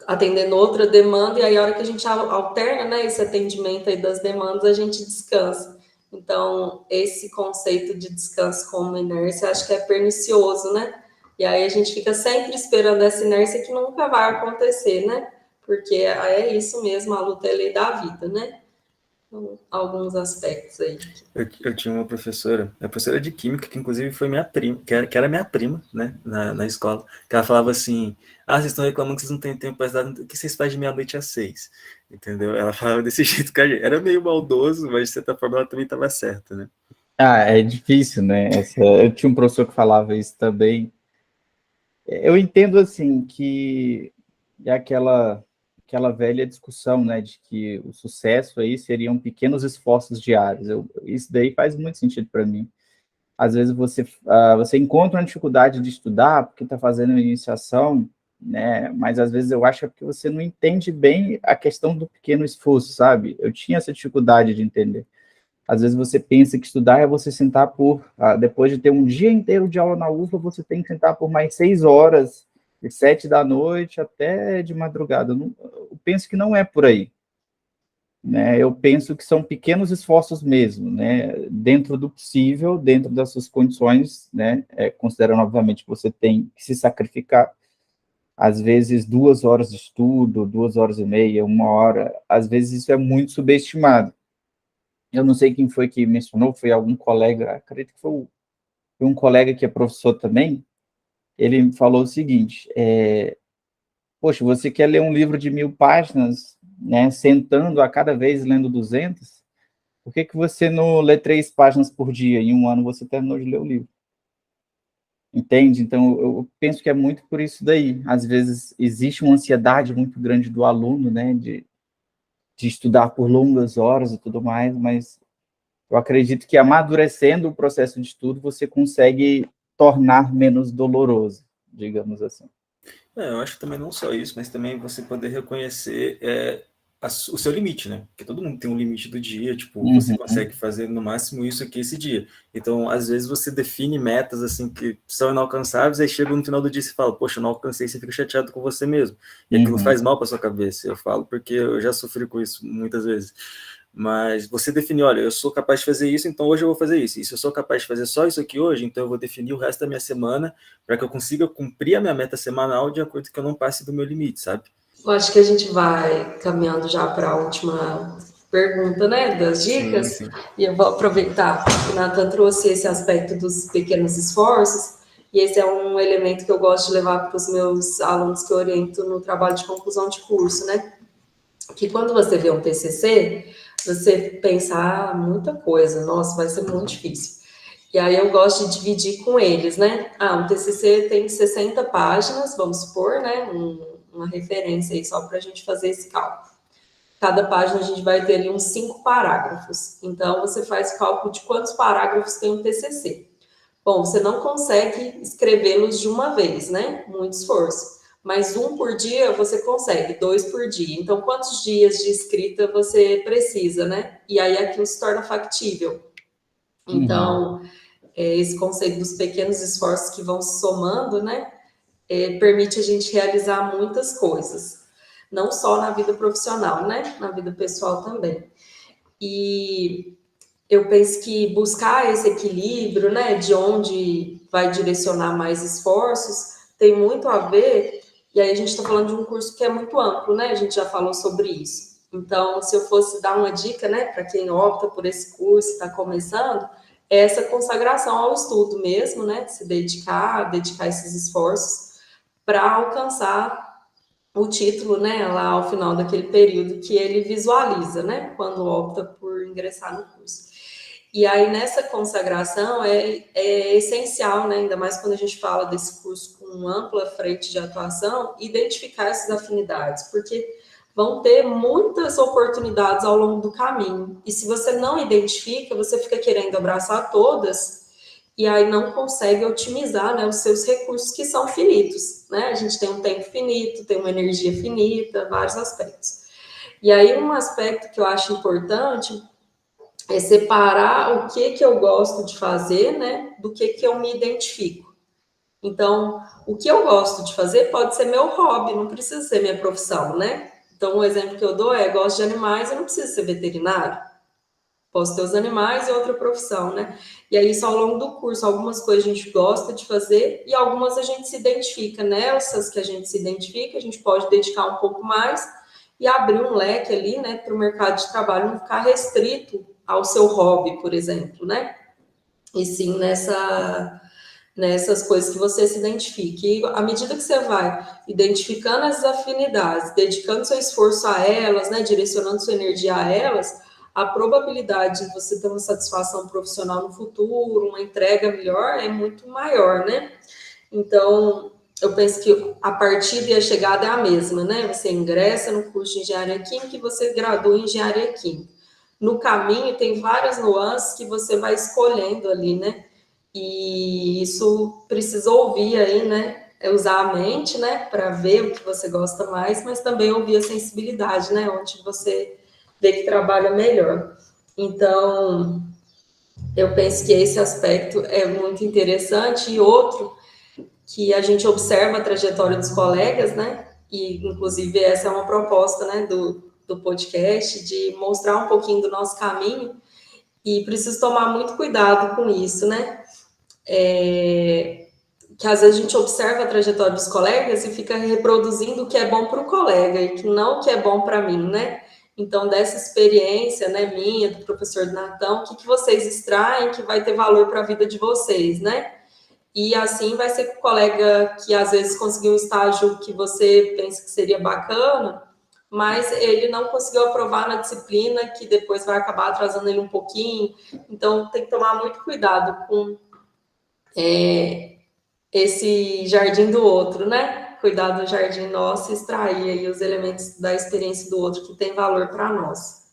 [SPEAKER 2] atendendo outra demanda, e aí a hora que a gente alterna, né, esse atendimento aí das demandas, a gente descansa. Então, esse conceito de descanso como inércia, acho que é pernicioso, né? E aí a gente fica sempre esperando essa inércia que nunca vai acontecer, né? Porque é isso mesmo, a luta é a lei da vida, né? Então, alguns aspectos aí.
[SPEAKER 1] Eu tinha uma professora, a professora de química, que inclusive foi minha prima, que era minha prima, né, na escola, que ela falava assim, vocês estão reclamando que vocês não têm tempo para estudar, o que vocês fazem de meia-noite às 6? Entendeu? Ela falava desse jeito, que era meio maldoso, mas de certa forma ela também estava certa, né?
[SPEAKER 3] É difícil, né? Eu tinha um professor que falava isso também. Eu entendo, assim, que é aquela velha discussão, né, de que o sucesso aí seriam pequenos esforços diários. Isso daí faz muito sentido para mim. Às vezes você encontra uma dificuldade de estudar porque está fazendo iniciação, né? Mas às vezes eu acho que é porque você não entende bem a questão do pequeno esforço, sabe? Eu tinha essa dificuldade de entender. Às vezes você pensa que estudar é você sentar depois de ter um dia inteiro de aula na UFLA, você tem que sentar por mais 6 horas, de 7 da noite até de madrugada. Eu penso que não é por aí, né? Eu penso que são pequenos esforços mesmo, né? Dentro do possível, dentro das suas condições, né? Considerando, obviamente, que você tem que se sacrificar. Às vezes, 2 horas de estudo, 2 horas e meia, 1 hora, às vezes isso é muito subestimado. Eu não sei quem foi que mencionou, foi algum colega, acredito que foi um colega que é professor também, ele falou o seguinte, poxa, você quer ler um livro de 1.000 páginas, né, sentando a cada vez lendo 200? Por que você não lê 3 páginas por dia? Em um ano você terminou de ler o livro. Entende? Então, eu penso que é muito por isso daí. Às vezes, existe uma ansiedade muito grande do aluno, né, de estudar por longas horas e tudo mais, mas eu acredito que amadurecendo o processo de estudo, você consegue tornar menos doloroso, digamos assim.
[SPEAKER 1] Eu acho que também não só isso, mas também você poder reconhecer o seu limite, né? Porque todo mundo tem um limite do dia, tipo, você consegue fazer no máximo isso aqui esse dia. Então, às vezes você define metas assim que são inalcançáveis, aí chega no final do dia e você fala, poxa, eu não alcancei, você fica chateado com você mesmo. E aquilo faz mal para sua cabeça. Eu falo porque eu já sofri com isso muitas vezes. Mas você definir, olha, eu sou capaz de fazer isso, então hoje eu vou fazer isso. E se eu sou capaz de fazer só isso aqui hoje, então eu vou definir o resto da minha semana para que eu consiga cumprir a minha meta semanal de acordo com que eu não passe do meu limite, sabe?
[SPEAKER 2] Eu acho que a gente vai caminhando já para a última pergunta, né, das dicas,
[SPEAKER 1] Sim.
[SPEAKER 2] e eu vou aproveitar que o Nathan trouxe esse aspecto dos pequenos esforços, e esse é um elemento que eu gosto de levar para os meus alunos que eu oriento no trabalho de conclusão de curso, né? Que quando você vê um TCC, você pensa, muita coisa, nossa, vai ser muito difícil. E aí eu gosto de dividir com eles, né? Um TCC tem 60 páginas, vamos supor, né? Uma referência aí só para a gente fazer esse cálculo. Cada página a gente vai ter ali uns 5 parágrafos. Então, você faz o cálculo de quantos parágrafos tem um TCC. Bom, você não consegue escrevê-los de uma vez, né? Muito esforço. Mas 1 por dia você consegue, 2 por dia. Então, quantos dias de escrita você precisa, né? E aí aquilo se torna factível. Então, esse conceito dos pequenos esforços que vão se somando, né? Permite a gente realizar muitas coisas. Não só na vida profissional, né? Na vida pessoal também. E eu penso que buscar esse equilíbrio, né, de onde vai direcionar mais esforços, tem muito a ver, e aí a gente está falando de um curso que é muito amplo, né, a gente já falou sobre isso. Então, se eu fosse dar uma dica, né, para quem opta por esse curso, está começando, é essa consagração ao estudo mesmo, né, se dedicar esses esforços para alcançar o título, né, lá ao final daquele período que ele visualiza, né, quando opta por ingressar no curso. E aí, nessa consagração, é essencial, né, ainda mais quando a gente fala desse curso com ampla frente de atuação, identificar essas afinidades, porque vão ter muitas oportunidades ao longo do caminho. E se você não identifica, você fica querendo abraçar todas e aí não consegue otimizar, né, os seus recursos que são finitos, né? A gente tem um tempo finito, tem uma energia finita, vários aspectos. E aí um aspecto que eu acho importante é separar o que eu gosto de fazer, né, do que eu me identifico. Então, o que eu gosto de fazer pode ser meu hobby, não precisa ser minha profissão, né? Então, um exemplo que eu dou é, gosto de animais, eu não preciso ser veterinário. Posso ter os animais e outra profissão, né? E aí, isso ao longo do curso, algumas coisas a gente gosta de fazer e algumas a gente se identifica. Nessas que a gente se identifica, a gente pode dedicar um pouco mais e abrir um leque ali, né, para o mercado de trabalho não ficar restrito ao seu hobby, por exemplo, né? E sim nessas coisas que você se identifique. E à medida que você vai identificando essas afinidades, dedicando seu esforço a elas, né, direcionando sua energia a elas, a probabilidade de você ter uma satisfação profissional no futuro, uma entrega melhor, é muito maior, né? Então, eu penso que a partida e a chegada é a mesma, né? Você ingressa no curso de Engenharia Química e você gradua em Engenharia Química. No caminho, tem várias nuances que você vai escolhendo ali, né? E isso precisa ouvir aí, né? É usar a mente, né? Para ver o que você gosta mais, mas também ouvir a sensibilidade, né? Onde você vê que trabalha melhor. Então, eu penso que esse aspecto é muito interessante. E outro, que a gente observa a trajetória dos colegas, né? E, inclusive, essa é uma proposta, né, do podcast, de mostrar um pouquinho do nosso caminho. E preciso tomar muito cuidado com isso, né? Que às vezes a gente observa a trajetória dos colegas e fica reproduzindo o que é bom para o colega e que não o que é bom para mim, né? Então, dessa experiência, né, minha, do professor Natão, o que vocês extraem que vai ter valor para a vida de vocês, né? E assim vai ser que o colega que às vezes conseguiu um estágio que você pensa que seria bacana, mas ele não conseguiu aprovar na disciplina, que depois vai acabar atrasando ele um pouquinho. Então, tem que tomar muito cuidado com esse jardim do outro, né? Cuidar do jardim nosso e extrair aí os elementos da experiência do outro que tem valor para nós.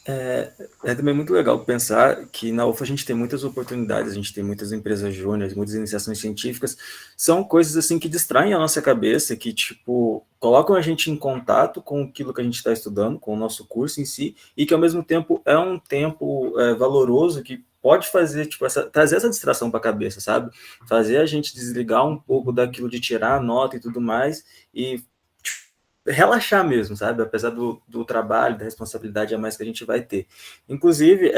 [SPEAKER 1] É também muito legal pensar que na UFA a gente tem muitas oportunidades, a gente tem muitas empresas júniores, muitas iniciações científicas, são coisas assim que distraem a nossa cabeça, que tipo, colocam a gente em contato com aquilo que a gente está estudando, com o nosso curso em si, e que ao mesmo tempo é um tempo valoroso que pode fazer, tipo, trazer essa distração para a cabeça, sabe? Fazer a gente desligar um pouco daquilo de tirar a nota e tudo mais, e relaxar mesmo, sabe? Apesar do trabalho, da responsabilidade a mais que a gente vai ter. Inclusive,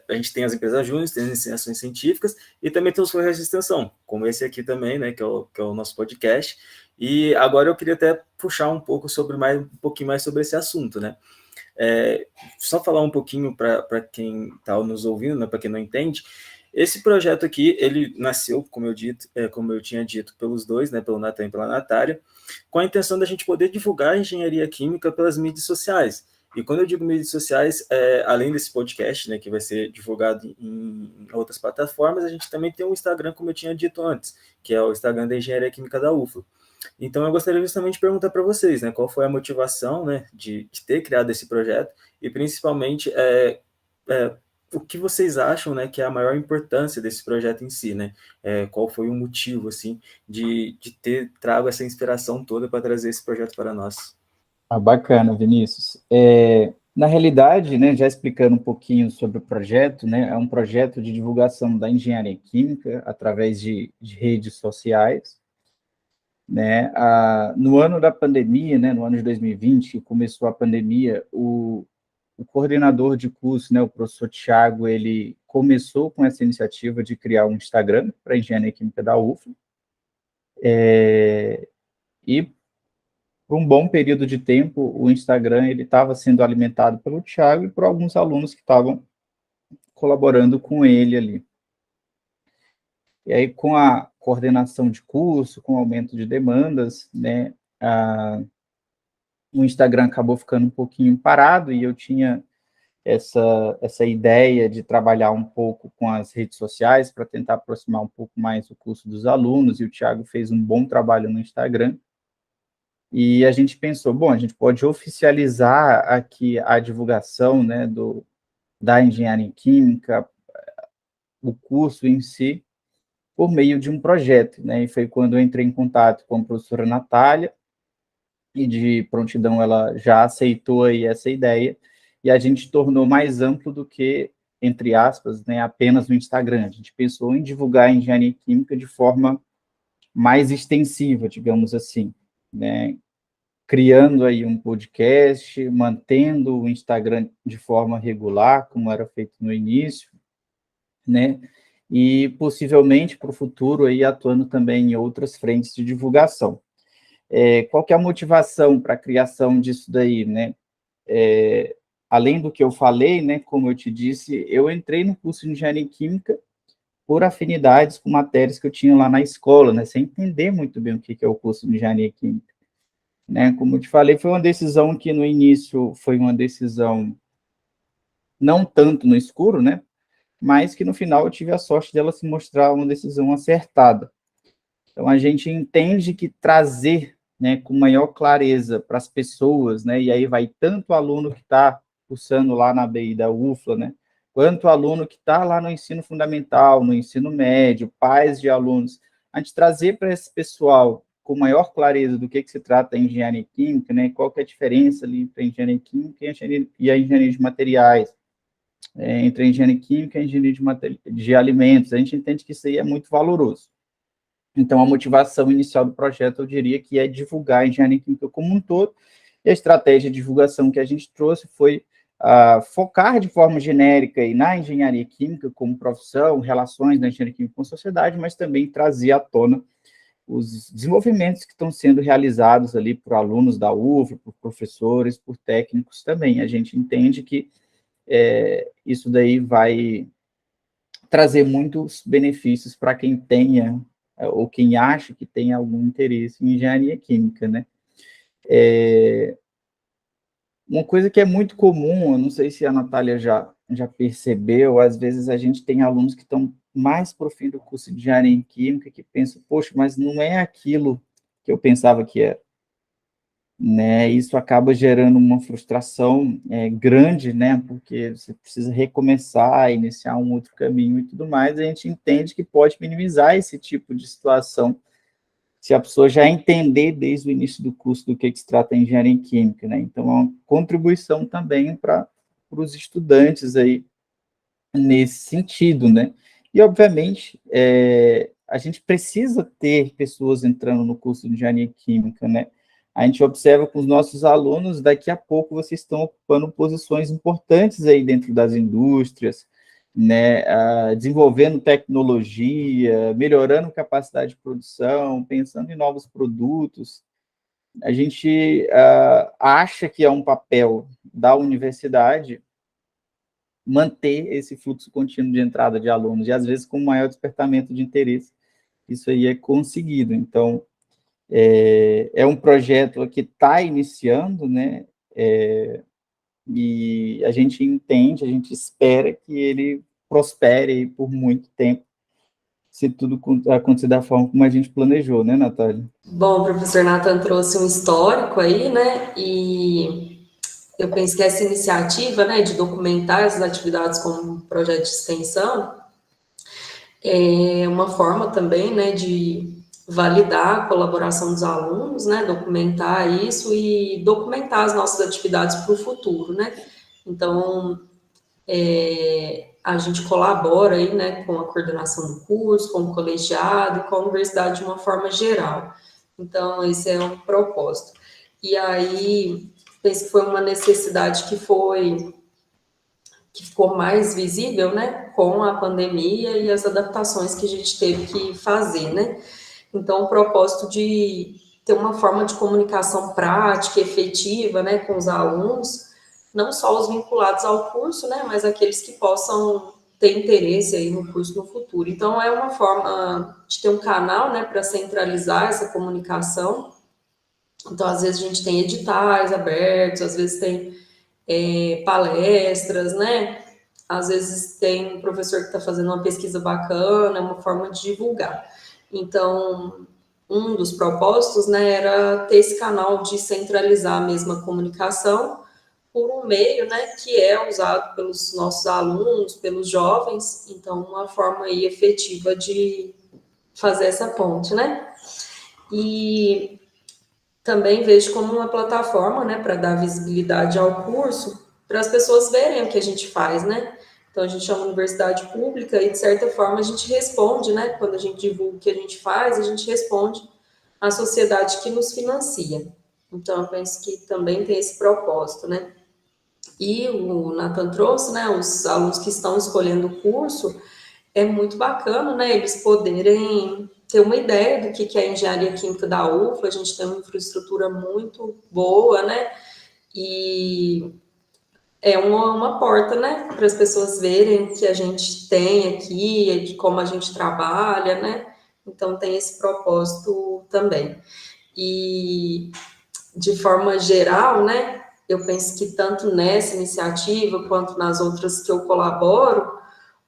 [SPEAKER 1] a gente tem as empresas júniores, tem as iniciações científicas e também tem os projetos de extensão, como esse aqui também, né, que é o nosso podcast. E agora eu queria até puxar um pouquinho mais sobre esse assunto, né? Só falar um pouquinho para quem está nos ouvindo, né, para quem não entende, esse projeto aqui, ele nasceu, como eu tinha dito, pelos dois, né, pelo Natan e pela Natália, com a intenção da gente poder divulgar a engenharia química pelas mídias sociais. E quando eu digo mídias sociais, além desse podcast, né, que vai ser divulgado em outras plataformas, a gente também tem um Instagram, como eu tinha dito antes, que é o Instagram da Engenharia Química da UFLA. Então, eu gostaria justamente de perguntar para vocês, né, qual foi a motivação, né, de ter criado esse projeto e, principalmente, o que vocês acham, né, que é a maior importância desse projeto em si, né? Qual foi o motivo, assim, de ter trago essa inspiração toda para trazer esse projeto para nós?
[SPEAKER 3] Ah, bacana, Vinícius. Na realidade, né, já explicando um pouquinho sobre o projeto, né, é um projeto de divulgação da engenharia química através de redes sociais, né? No ano da pandemia, né, no ano de 2020, que começou a pandemia, o coordenador de curso, né, o professor Tiago, ele começou com essa iniciativa de criar um Instagram para a engenharia química da UFLA, e por um bom período de tempo, o Instagram ele estava sendo alimentado pelo Thiago e por alguns alunos que estavam colaborando com ele ali. E aí, com a coordenação de curso, com o aumento de demandas, né, o Instagram acabou ficando um pouquinho parado e eu tinha essa ideia de trabalhar um pouco com as redes sociais para tentar aproximar um pouco mais o curso dos alunos, e o Thiago fez um bom trabalho no Instagram. E a gente pensou, bom, a gente pode oficializar aqui a divulgação, né, da engenharia química, o curso em si, por meio de um projeto, né? E foi quando eu entrei em contato com a professora Natália, e de prontidão ela já aceitou aí essa ideia, e a gente tornou mais amplo do que, entre aspas, né, apenas no Instagram. A gente pensou em divulgar a engenharia química de forma mais extensiva, digamos assim, né? Criando aí um podcast, mantendo o Instagram de forma regular, como era feito no início, né? E possivelmente para o futuro aí atuando também em outras frentes de divulgação. Qual que é a motivação para a criação disso daí, né? Além do que eu falei, né, como eu te disse, eu entrei no curso de Engenharia Química por afinidades com matérias que eu tinha lá na escola, né, sem entender muito bem o que é o curso de Engenharia Química. Né? Como eu te falei, foi uma decisão que no início foi uma decisão não tanto no escuro, né? Mas que no final eu tive a sorte dela se mostrar uma decisão acertada. Então a gente entende que trazer, né, com maior clareza para as pessoas, né? E aí vai tanto o aluno que está cursando lá na BI da UFLA, né? Quanto o aluno que está lá no ensino fundamental, no ensino médio, pais de alunos, a gente trazer para esse pessoal com maior clareza do que se trata a engenharia química, né? Qual que é a diferença ali entre a engenharia química e a engenharia de materiais, entre a engenharia química e a engenharia de alimentos. A gente entende que isso aí é muito valoroso. Então, a motivação inicial do projeto, eu diria que é divulgar a engenharia química como um todo, e a estratégia de divulgação que a gente trouxe foi focar de forma genérica aí na engenharia química como profissão, relações da engenharia química com a sociedade, mas também trazer à tona os desenvolvimentos que estão sendo realizados ali por alunos da UFLA, por professores, por técnicos também. A gente entende que isso daí vai trazer muitos benefícios para quem tenha, ou quem acha que tem algum interesse em engenharia química, né? Uma coisa que é muito comum, eu não sei se a Natália já percebeu, às vezes a gente tem alunos que estão mais para o fim do curso de engenharia química que pensam, poxa, mas não é aquilo que eu pensava que era. Né, isso acaba gerando uma frustração grande, né, porque você precisa recomeçar, iniciar um outro caminho e tudo mais. A gente entende que pode minimizar esse tipo de situação se a pessoa já entender desde o início do curso do que se trata a engenharia química, né. Então, é uma contribuição também para os estudantes aí nesse sentido, né. E, obviamente, a gente precisa ter pessoas entrando no curso de engenharia química, né. A gente observa com os nossos alunos, daqui a pouco vocês estão ocupando posições importantes aí dentro das indústrias, né, desenvolvendo tecnologia, melhorando capacidade de produção, pensando em novos produtos. a gente acha que é um papel da universidade manter esse fluxo contínuo de entrada de alunos, e às vezes com maior despertamento de interesse, isso aí é conseguido. Então, é um projeto que está iniciando, né, e a gente entende, a gente espera que ele prospere por muito tempo, se tudo acontecer da forma como a gente planejou, né, Natália?
[SPEAKER 2] Bom, o professor Nathan trouxe um histórico aí, né, e eu penso que essa iniciativa, né, de documentar essas atividades como um projeto de extensão é uma forma também, né, de validar a colaboração dos alunos, né, documentar isso e documentar as nossas atividades para o futuro, né. Então, a gente colabora aí, né, com a coordenação do curso, com o colegiado e com a universidade de uma forma geral. Então, esse é um propósito. E aí, penso que foi uma necessidade que ficou mais visível, né, com a pandemia e as adaptações que a gente teve que fazer, né. Então, o propósito de ter uma forma de comunicação prática, efetiva, né, com os alunos, não só os vinculados ao curso, né, mas aqueles que possam ter interesse aí no curso no futuro. Então, é uma forma de ter um canal, né, para centralizar essa comunicação. Então, às vezes a gente tem editais abertos, às vezes tem palestras, né? Às vezes tem um professor que está fazendo uma pesquisa bacana, é uma forma de divulgar. Então, um dos propósitos, né, era ter esse canal de centralizar a mesma comunicação por um meio, né, que é usado pelos nossos alunos, pelos jovens. Então, uma forma aí efetiva de fazer essa ponte, né? E também vejo como uma plataforma, né, para dar visibilidade ao curso, para as pessoas verem o que a gente faz, né? Então, a gente é uma universidade pública e, de certa forma, a gente responde, né? Quando a gente divulga o que a gente faz, a gente responde à sociedade que nos financia. Então, eu penso que também tem esse propósito, né? E o Nathan trouxe, né? Os alunos que estão escolhendo o curso, é muito bacana, né? Eles poderem ter uma ideia do que é a engenharia química da UFLA. A gente tem uma infraestrutura muito boa, né? E é uma porta, né? Para as pessoas verem o que a gente tem aqui, de como a gente trabalha, né? Então tem esse propósito também. E de forma geral, né? Eu penso que tanto nessa iniciativa quanto nas outras que eu colaboro,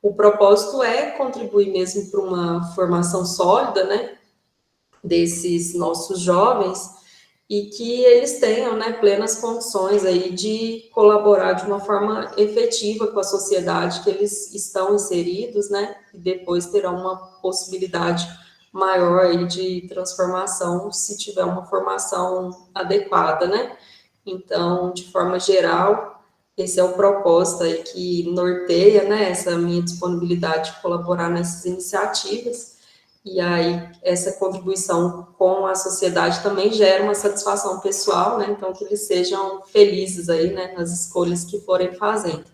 [SPEAKER 2] o propósito é contribuir mesmo para uma formação sólida, né, desses nossos jovens e que eles tenham, né, plenas condições aí de colaborar de uma forma efetiva com a sociedade que eles estão inseridos, né, e depois terão uma possibilidade maior aí de transformação se tiver uma formação adequada, né? Então, de forma geral, esse é o propósito aí que norteia, né, essa minha disponibilidade de colaborar nessas iniciativas. E aí, essa contribuição com a sociedade também gera uma satisfação pessoal, né? Então, que eles sejam felizes aí, né, nas escolhas que forem fazendo.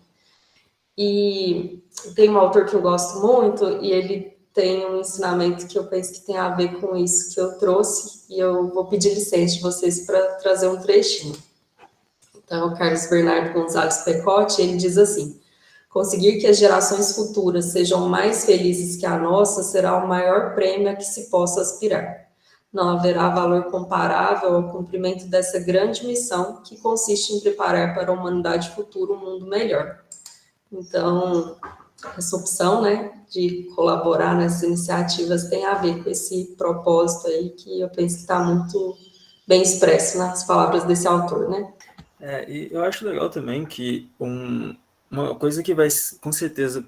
[SPEAKER 2] E tem um autor que eu gosto muito, e ele tem um ensinamento que eu penso que tem a ver com isso que eu trouxe, e eu vou pedir licença de vocês para trazer um trechinho. Então, o Carlos Bernardo Gonzalez Pecotti, ele diz assim: conseguir que as gerações futuras sejam mais felizes que a nossa será o maior prêmio a que se possa aspirar. Não haverá valor comparável ao cumprimento dessa grande missão que consiste em preparar para a humanidade futura um mundo melhor. Então, essa opção, né, de colaborar nessas iniciativas tem a ver com esse propósito aí que eu penso que está muito bem expresso nas palavras desse autor, né?
[SPEAKER 1] E eu acho legal também que uma coisa que vai com certeza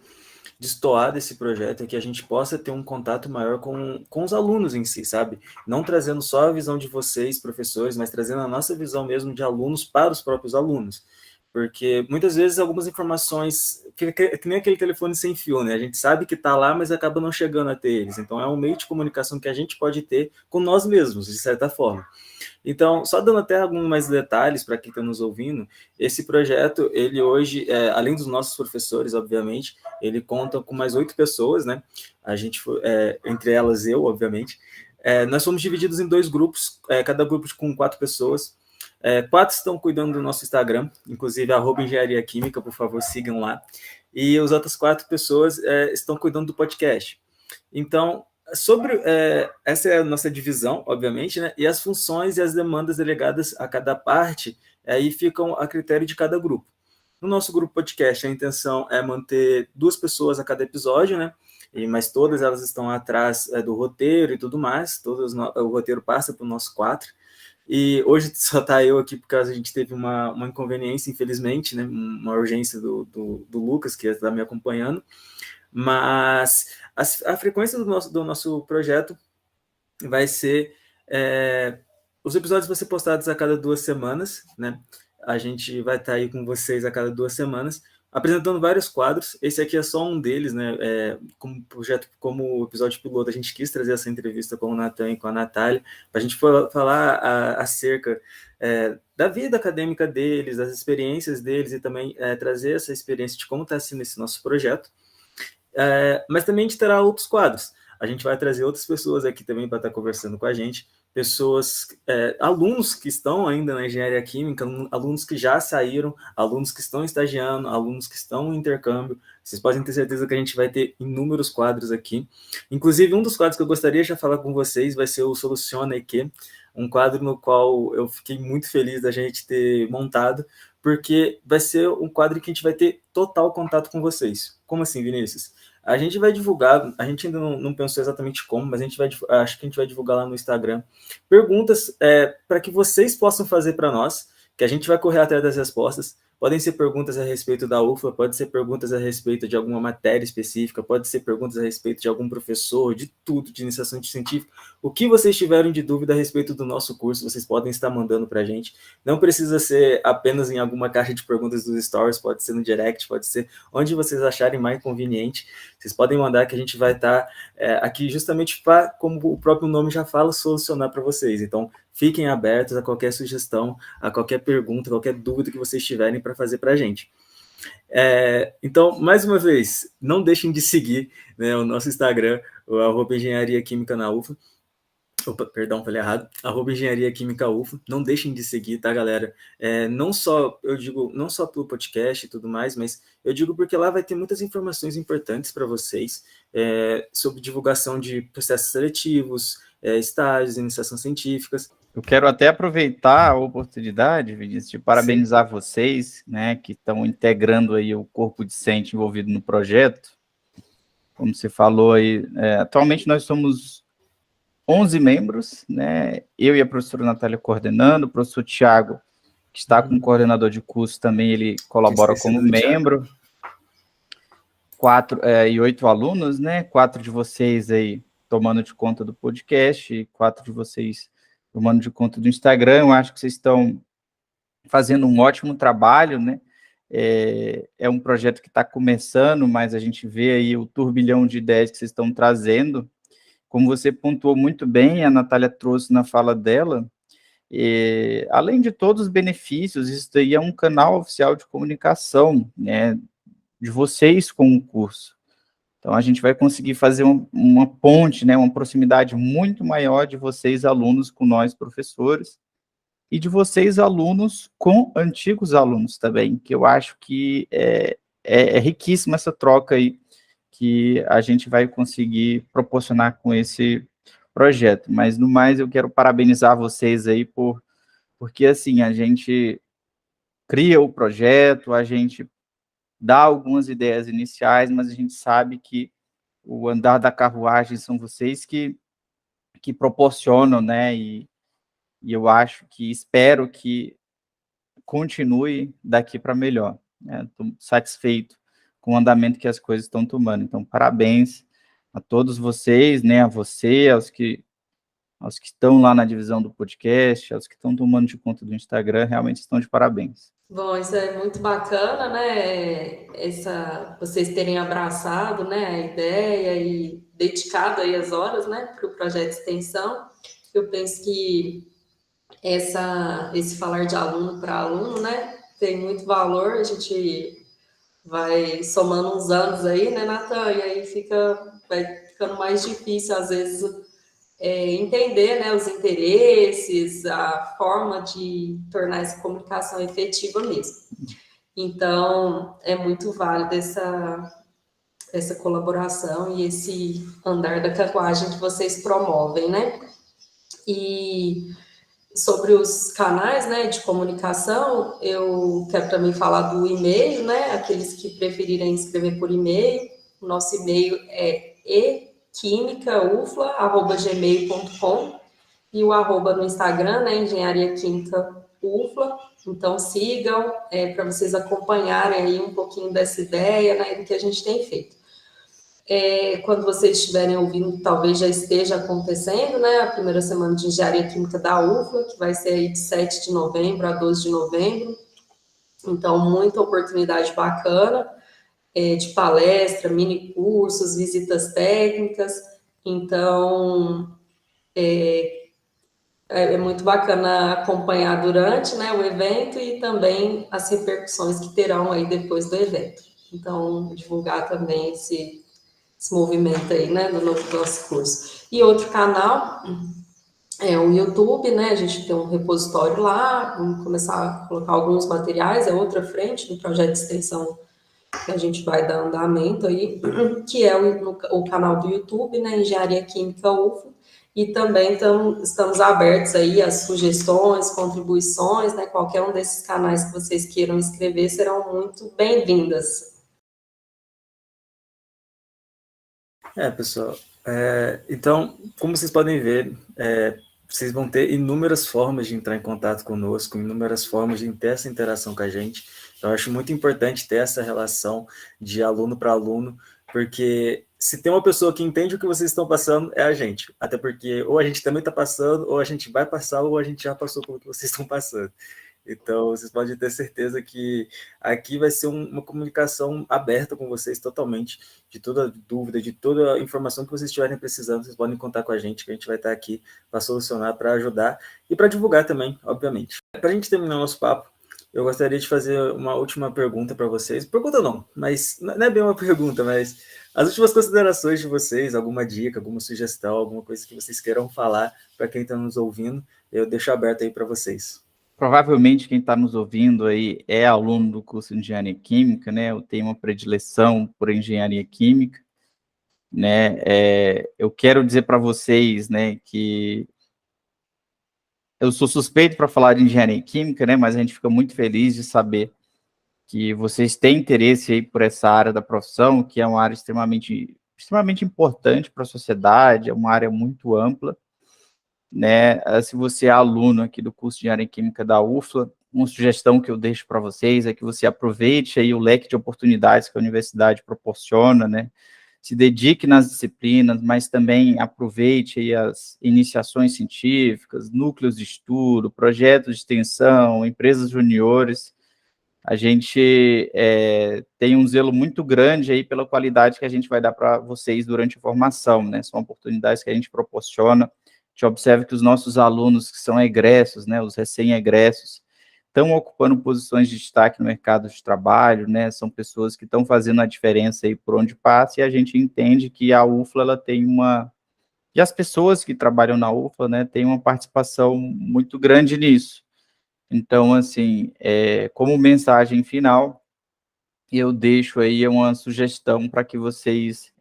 [SPEAKER 1] destoar desse projeto é que a gente possa ter um contato maior com os alunos em si, sabe? Não trazendo só a visão de vocês, professores, mas trazendo a nossa visão mesmo de alunos para os próprios alunos. Porque muitas vezes algumas informações, que nem aquele telefone sem fio, né? A gente sabe que está lá, mas acaba não chegando até eles. Então é um meio de comunicação que a gente pode ter com nós mesmos, de certa forma. Então, só dando até alguns mais detalhes para quem está nos ouvindo, esse projeto, ele hoje, além dos nossos professores, obviamente, ele conta com mais 8 pessoas, né? A gente, entre elas eu, obviamente, Nós somos divididos em 2 grupos, cada grupo com 4 pessoas. 4 estão cuidando do nosso Instagram, inclusive @engenharia química, por favor, sigam lá. E as outras 4 pessoas estão cuidando do podcast. Então, essa é a nossa divisão, obviamente, né? E as funções e as demandas delegadas a cada parte aí ficam a critério de cada grupo. No nosso grupo podcast, a intenção é manter 2 pessoas a cada episódio, né? Mas todas elas estão atrás do roteiro e tudo mais, o roteiro passa para o nosso 4. E hoje só está eu aqui porque a gente teve uma inconveniência, infelizmente, né? Uma urgência do Lucas, que está me acompanhando. Mas a frequência do nosso projeto vai ser... os episódios vão ser postados a cada 2 semanas, né? A gente vai estar aí com vocês a cada 2 semanas, apresentando vários quadros. Esse aqui é só um deles, né? Como projeto, como episódio piloto, a gente quis trazer essa entrevista com o Natan e com a Natália, para a gente falar acerca da vida acadêmica deles, das experiências deles, e também trazer essa experiência de como está sendo esse nosso projeto. Mas também a gente terá outros quadros. A gente vai trazer outras pessoas aqui também para estar conversando com a gente, pessoas, alunos que estão ainda na engenharia química, alunos que já saíram, alunos que estão estagiando, alunos que estão em intercâmbio. Vocês podem ter certeza que a gente vai ter inúmeros quadros aqui. Inclusive, um dos quadros que eu gostaria de falar com vocês vai ser o Soluciona EQ, um quadro no qual eu fiquei muito feliz da gente ter montado, porque vai ser um quadro que a gente vai ter total contato com vocês. Como assim, Vinícius? A gente vai divulgar, a gente ainda não pensou exatamente como, mas acho que a gente vai divulgar lá no Instagram perguntas para que vocês possam fazer para nós, que a gente vai correr atrás das respostas. Podem ser perguntas a respeito da UFLA, pode ser perguntas a respeito de alguma matéria específica, pode ser perguntas a respeito de algum professor, de tudo, de iniciação científica. O que vocês tiverem de dúvida a respeito do nosso curso, vocês podem estar mandando para a gente. Não precisa ser apenas em alguma caixa de perguntas dos stories, pode ser no direct, pode ser onde vocês acharem mais conveniente. Vocês podem mandar, que a gente vai estar aqui justamente para, como o próprio nome já fala, solucionar para vocês. Então, fiquem abertos a qualquer sugestão, a qualquer pergunta, qualquer dúvida que vocês tiverem para fazer para a gente. Então, mais uma vez, não deixem de seguir, né, o nosso Instagram, o @engenharia química na UFA. Opa, perdão, falei errado. @engenharia química UFA. Não deixem de seguir, tá, galera? Não só, eu digo, não só pelo podcast e tudo mais, mas eu digo porque lá vai ter muitas informações importantes para vocês sobre divulgação de processos seletivos, estágios, iniciação científicas.
[SPEAKER 3] Eu quero até aproveitar a oportunidade, Vinícius, de parabenizar vocês, né, que estão integrando aí o corpo discente envolvido no projeto. Como você falou aí, atualmente nós somos 11 membros, né, eu e a professora Natália coordenando, o professor Tiago, que está como coordenador de curso também, ele colabora como membro. 4 e 8 alunos, né, 4 de vocês aí tomando de conta do podcast, e 4 de vocês tomando de conta do Instagram. Eu acho que vocês estão fazendo um ótimo trabalho, né? É um projeto que está começando, mas a gente vê aí o turbilhão de ideias que vocês estão trazendo. Como você pontuou muito bem, a Natália trouxe na fala dela, além de todos os benefícios, isso daí é um canal oficial de comunicação, né, de vocês com o curso. Então, a gente vai conseguir fazer uma ponte, né, uma proximidade muito maior de vocês, alunos, com nós, professores, e de vocês, alunos, com antigos alunos também, que eu acho que é riquíssima essa troca aí, que a gente vai conseguir proporcionar com esse projeto. Mas, no mais, eu quero parabenizar vocês aí, porque, assim, a gente cria o projeto, a gente dá algumas ideias iniciais, mas a gente sabe que o andar da carruagem são vocês que proporcionam, né, e eu acho que, espero que continue daqui para melhor, né? Estou satisfeito com o andamento que as coisas estão tomando. Então, parabéns a todos vocês, né, a você, aos que estão lá na divisão do podcast, aos que estão tomando de conta do Instagram, realmente estão de parabéns.
[SPEAKER 2] Bom, isso é muito bacana, né? Vocês terem abraçado, né, a ideia e dedicado aí as horas, né, para o projeto de extensão. Eu penso que esse falar de aluno para aluno, né, tem muito valor. A gente vai somando uns anos aí, né, Natan? E aí vai ficando mais difícil, às vezes, entender, né, os interesses, a forma de tornar essa comunicação efetiva mesmo. Então, é muito válida essa colaboração e esse andar da carruagem que vocês promovem, né? E sobre os canais, né, de comunicação, eu quero também falar do e-mail, né? Aqueles que preferirem escrever por e-mail, o nosso e-mail é equimicaufla@gmail.com e o arroba no Instagram, né, Engenharia Química UFLA. Então sigam para vocês acompanharem aí um pouquinho dessa ideia, né, do que a gente tem feito. Quando vocês estiverem ouvindo, talvez já esteja acontecendo, né, a primeira semana de Engenharia Química da UFLA, que vai ser aí de 7 de novembro a 12 de novembro. Então, muita oportunidade bacana de palestra, mini cursos, visitas técnicas. Então, é muito bacana acompanhar durante, né, o evento e também as repercussões que terão aí depois do evento. Então, divulgar também esse movimento aí, né, do nosso curso. E outro canal é o YouTube, né, a gente tem um repositório lá, vamos começar a colocar alguns materiais, é outra frente do projeto de extensão que a gente vai dar andamento aí, que é o canal do YouTube, né, Engenharia Química UFO, e também estamos abertos aí às sugestões, contribuições, né, qualquer um desses canais que vocês queiram escrever serão muito bem-vindas.
[SPEAKER 1] Pessoal, então, como vocês podem ver, vocês vão ter inúmeras formas de entrar em contato conosco, inúmeras formas de ter essa interação com a gente. Então, eu acho muito importante ter essa relação de aluno para aluno, porque se tem uma pessoa que entende o que vocês estão passando, é a gente. Até porque ou a gente também está passando, ou a gente vai passar, ou a gente já passou pelo que vocês estão passando. Então, vocês podem ter certeza que aqui vai ser uma comunicação aberta com vocês totalmente, de toda dúvida, de toda informação que vocês estiverem precisando, vocês podem contar com a gente, que a gente vai estar aqui para solucionar, para ajudar e para divulgar também, obviamente. Para a gente terminar o nosso papo, eu gostaria de fazer uma última pergunta para vocês. Pergunta não, mas não é bem uma pergunta, mas as últimas considerações de vocês, alguma dica, alguma sugestão, alguma coisa que vocês queiram falar para quem está nos ouvindo, eu deixo aberto aí para vocês.
[SPEAKER 3] Provavelmente quem está nos ouvindo aí é aluno do curso de Engenharia Química, né? Eu tenho uma predileção por Engenharia Química, né? Eu quero dizer para vocês, né, que eu sou suspeito para falar de Engenharia Química, né? Mas a gente fica muito feliz de saber que vocês têm interesse aí por essa área da profissão, que é uma área extremamente importante para a sociedade, é uma área muito ampla, né? Se você é aluno aqui do curso de Engenharia Química da UFLA, uma sugestão que eu deixo para vocês é que você aproveite aí o leque de oportunidades que a universidade proporciona, né? Se dedique nas disciplinas, mas também aproveite aí as iniciações científicas, núcleos de estudo, projetos de extensão, empresas juniores. A gente tem um zelo muito grande aí pela qualidade que a gente vai dar para vocês durante a formação, né? São oportunidades que a gente proporciona. A gente observa que os nossos alunos que são egressos, né, os recém-egressos, estão ocupando posições de destaque no mercado de trabalho, né? São pessoas que estão fazendo a diferença aí por onde passa, e a gente entende que a UFLA, ela tem e as pessoas que trabalham na UFLA, né, têm uma participação muito grande nisso. Então, assim, como mensagem final, eu deixo aí uma sugestão para que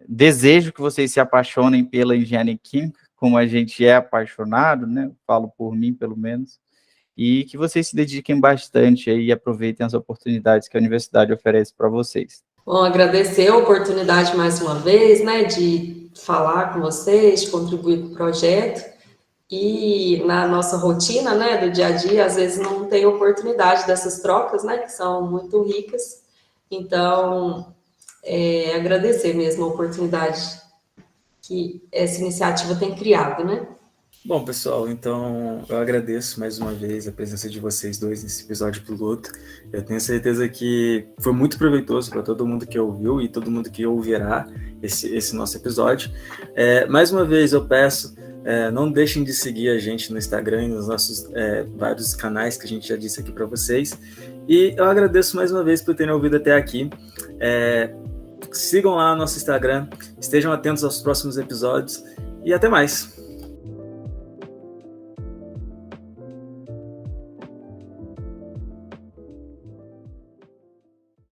[SPEAKER 3] desejo que vocês se apaixonem pela engenharia química, como a gente é apaixonado, né? Falo por mim, pelo menos, e que vocês se dediquem bastante aí e aproveitem as oportunidades que a universidade oferece para vocês.
[SPEAKER 2] Bom, agradecer a oportunidade mais uma vez, né, de falar com vocês, de contribuir para o projeto. E na nossa rotina, né, do dia a dia, às vezes não tem oportunidade dessas trocas, né, que são muito ricas. Então, agradecer mesmo a oportunidade que essa iniciativa tem criado, né?
[SPEAKER 1] Bom, pessoal, então eu agradeço mais uma vez a presença de vocês dois nesse episódio piloto. Eu tenho certeza que foi muito proveitoso para todo mundo que ouviu e todo mundo que ouvirá esse nosso episódio. Mais uma vez eu peço, não deixem de seguir a gente no Instagram e nos nossos vários canais que a gente já disse aqui para vocês. E eu agradeço mais uma vez por terem ouvido até aqui. Sigam lá no nosso Instagram, estejam atentos aos próximos episódios e até mais!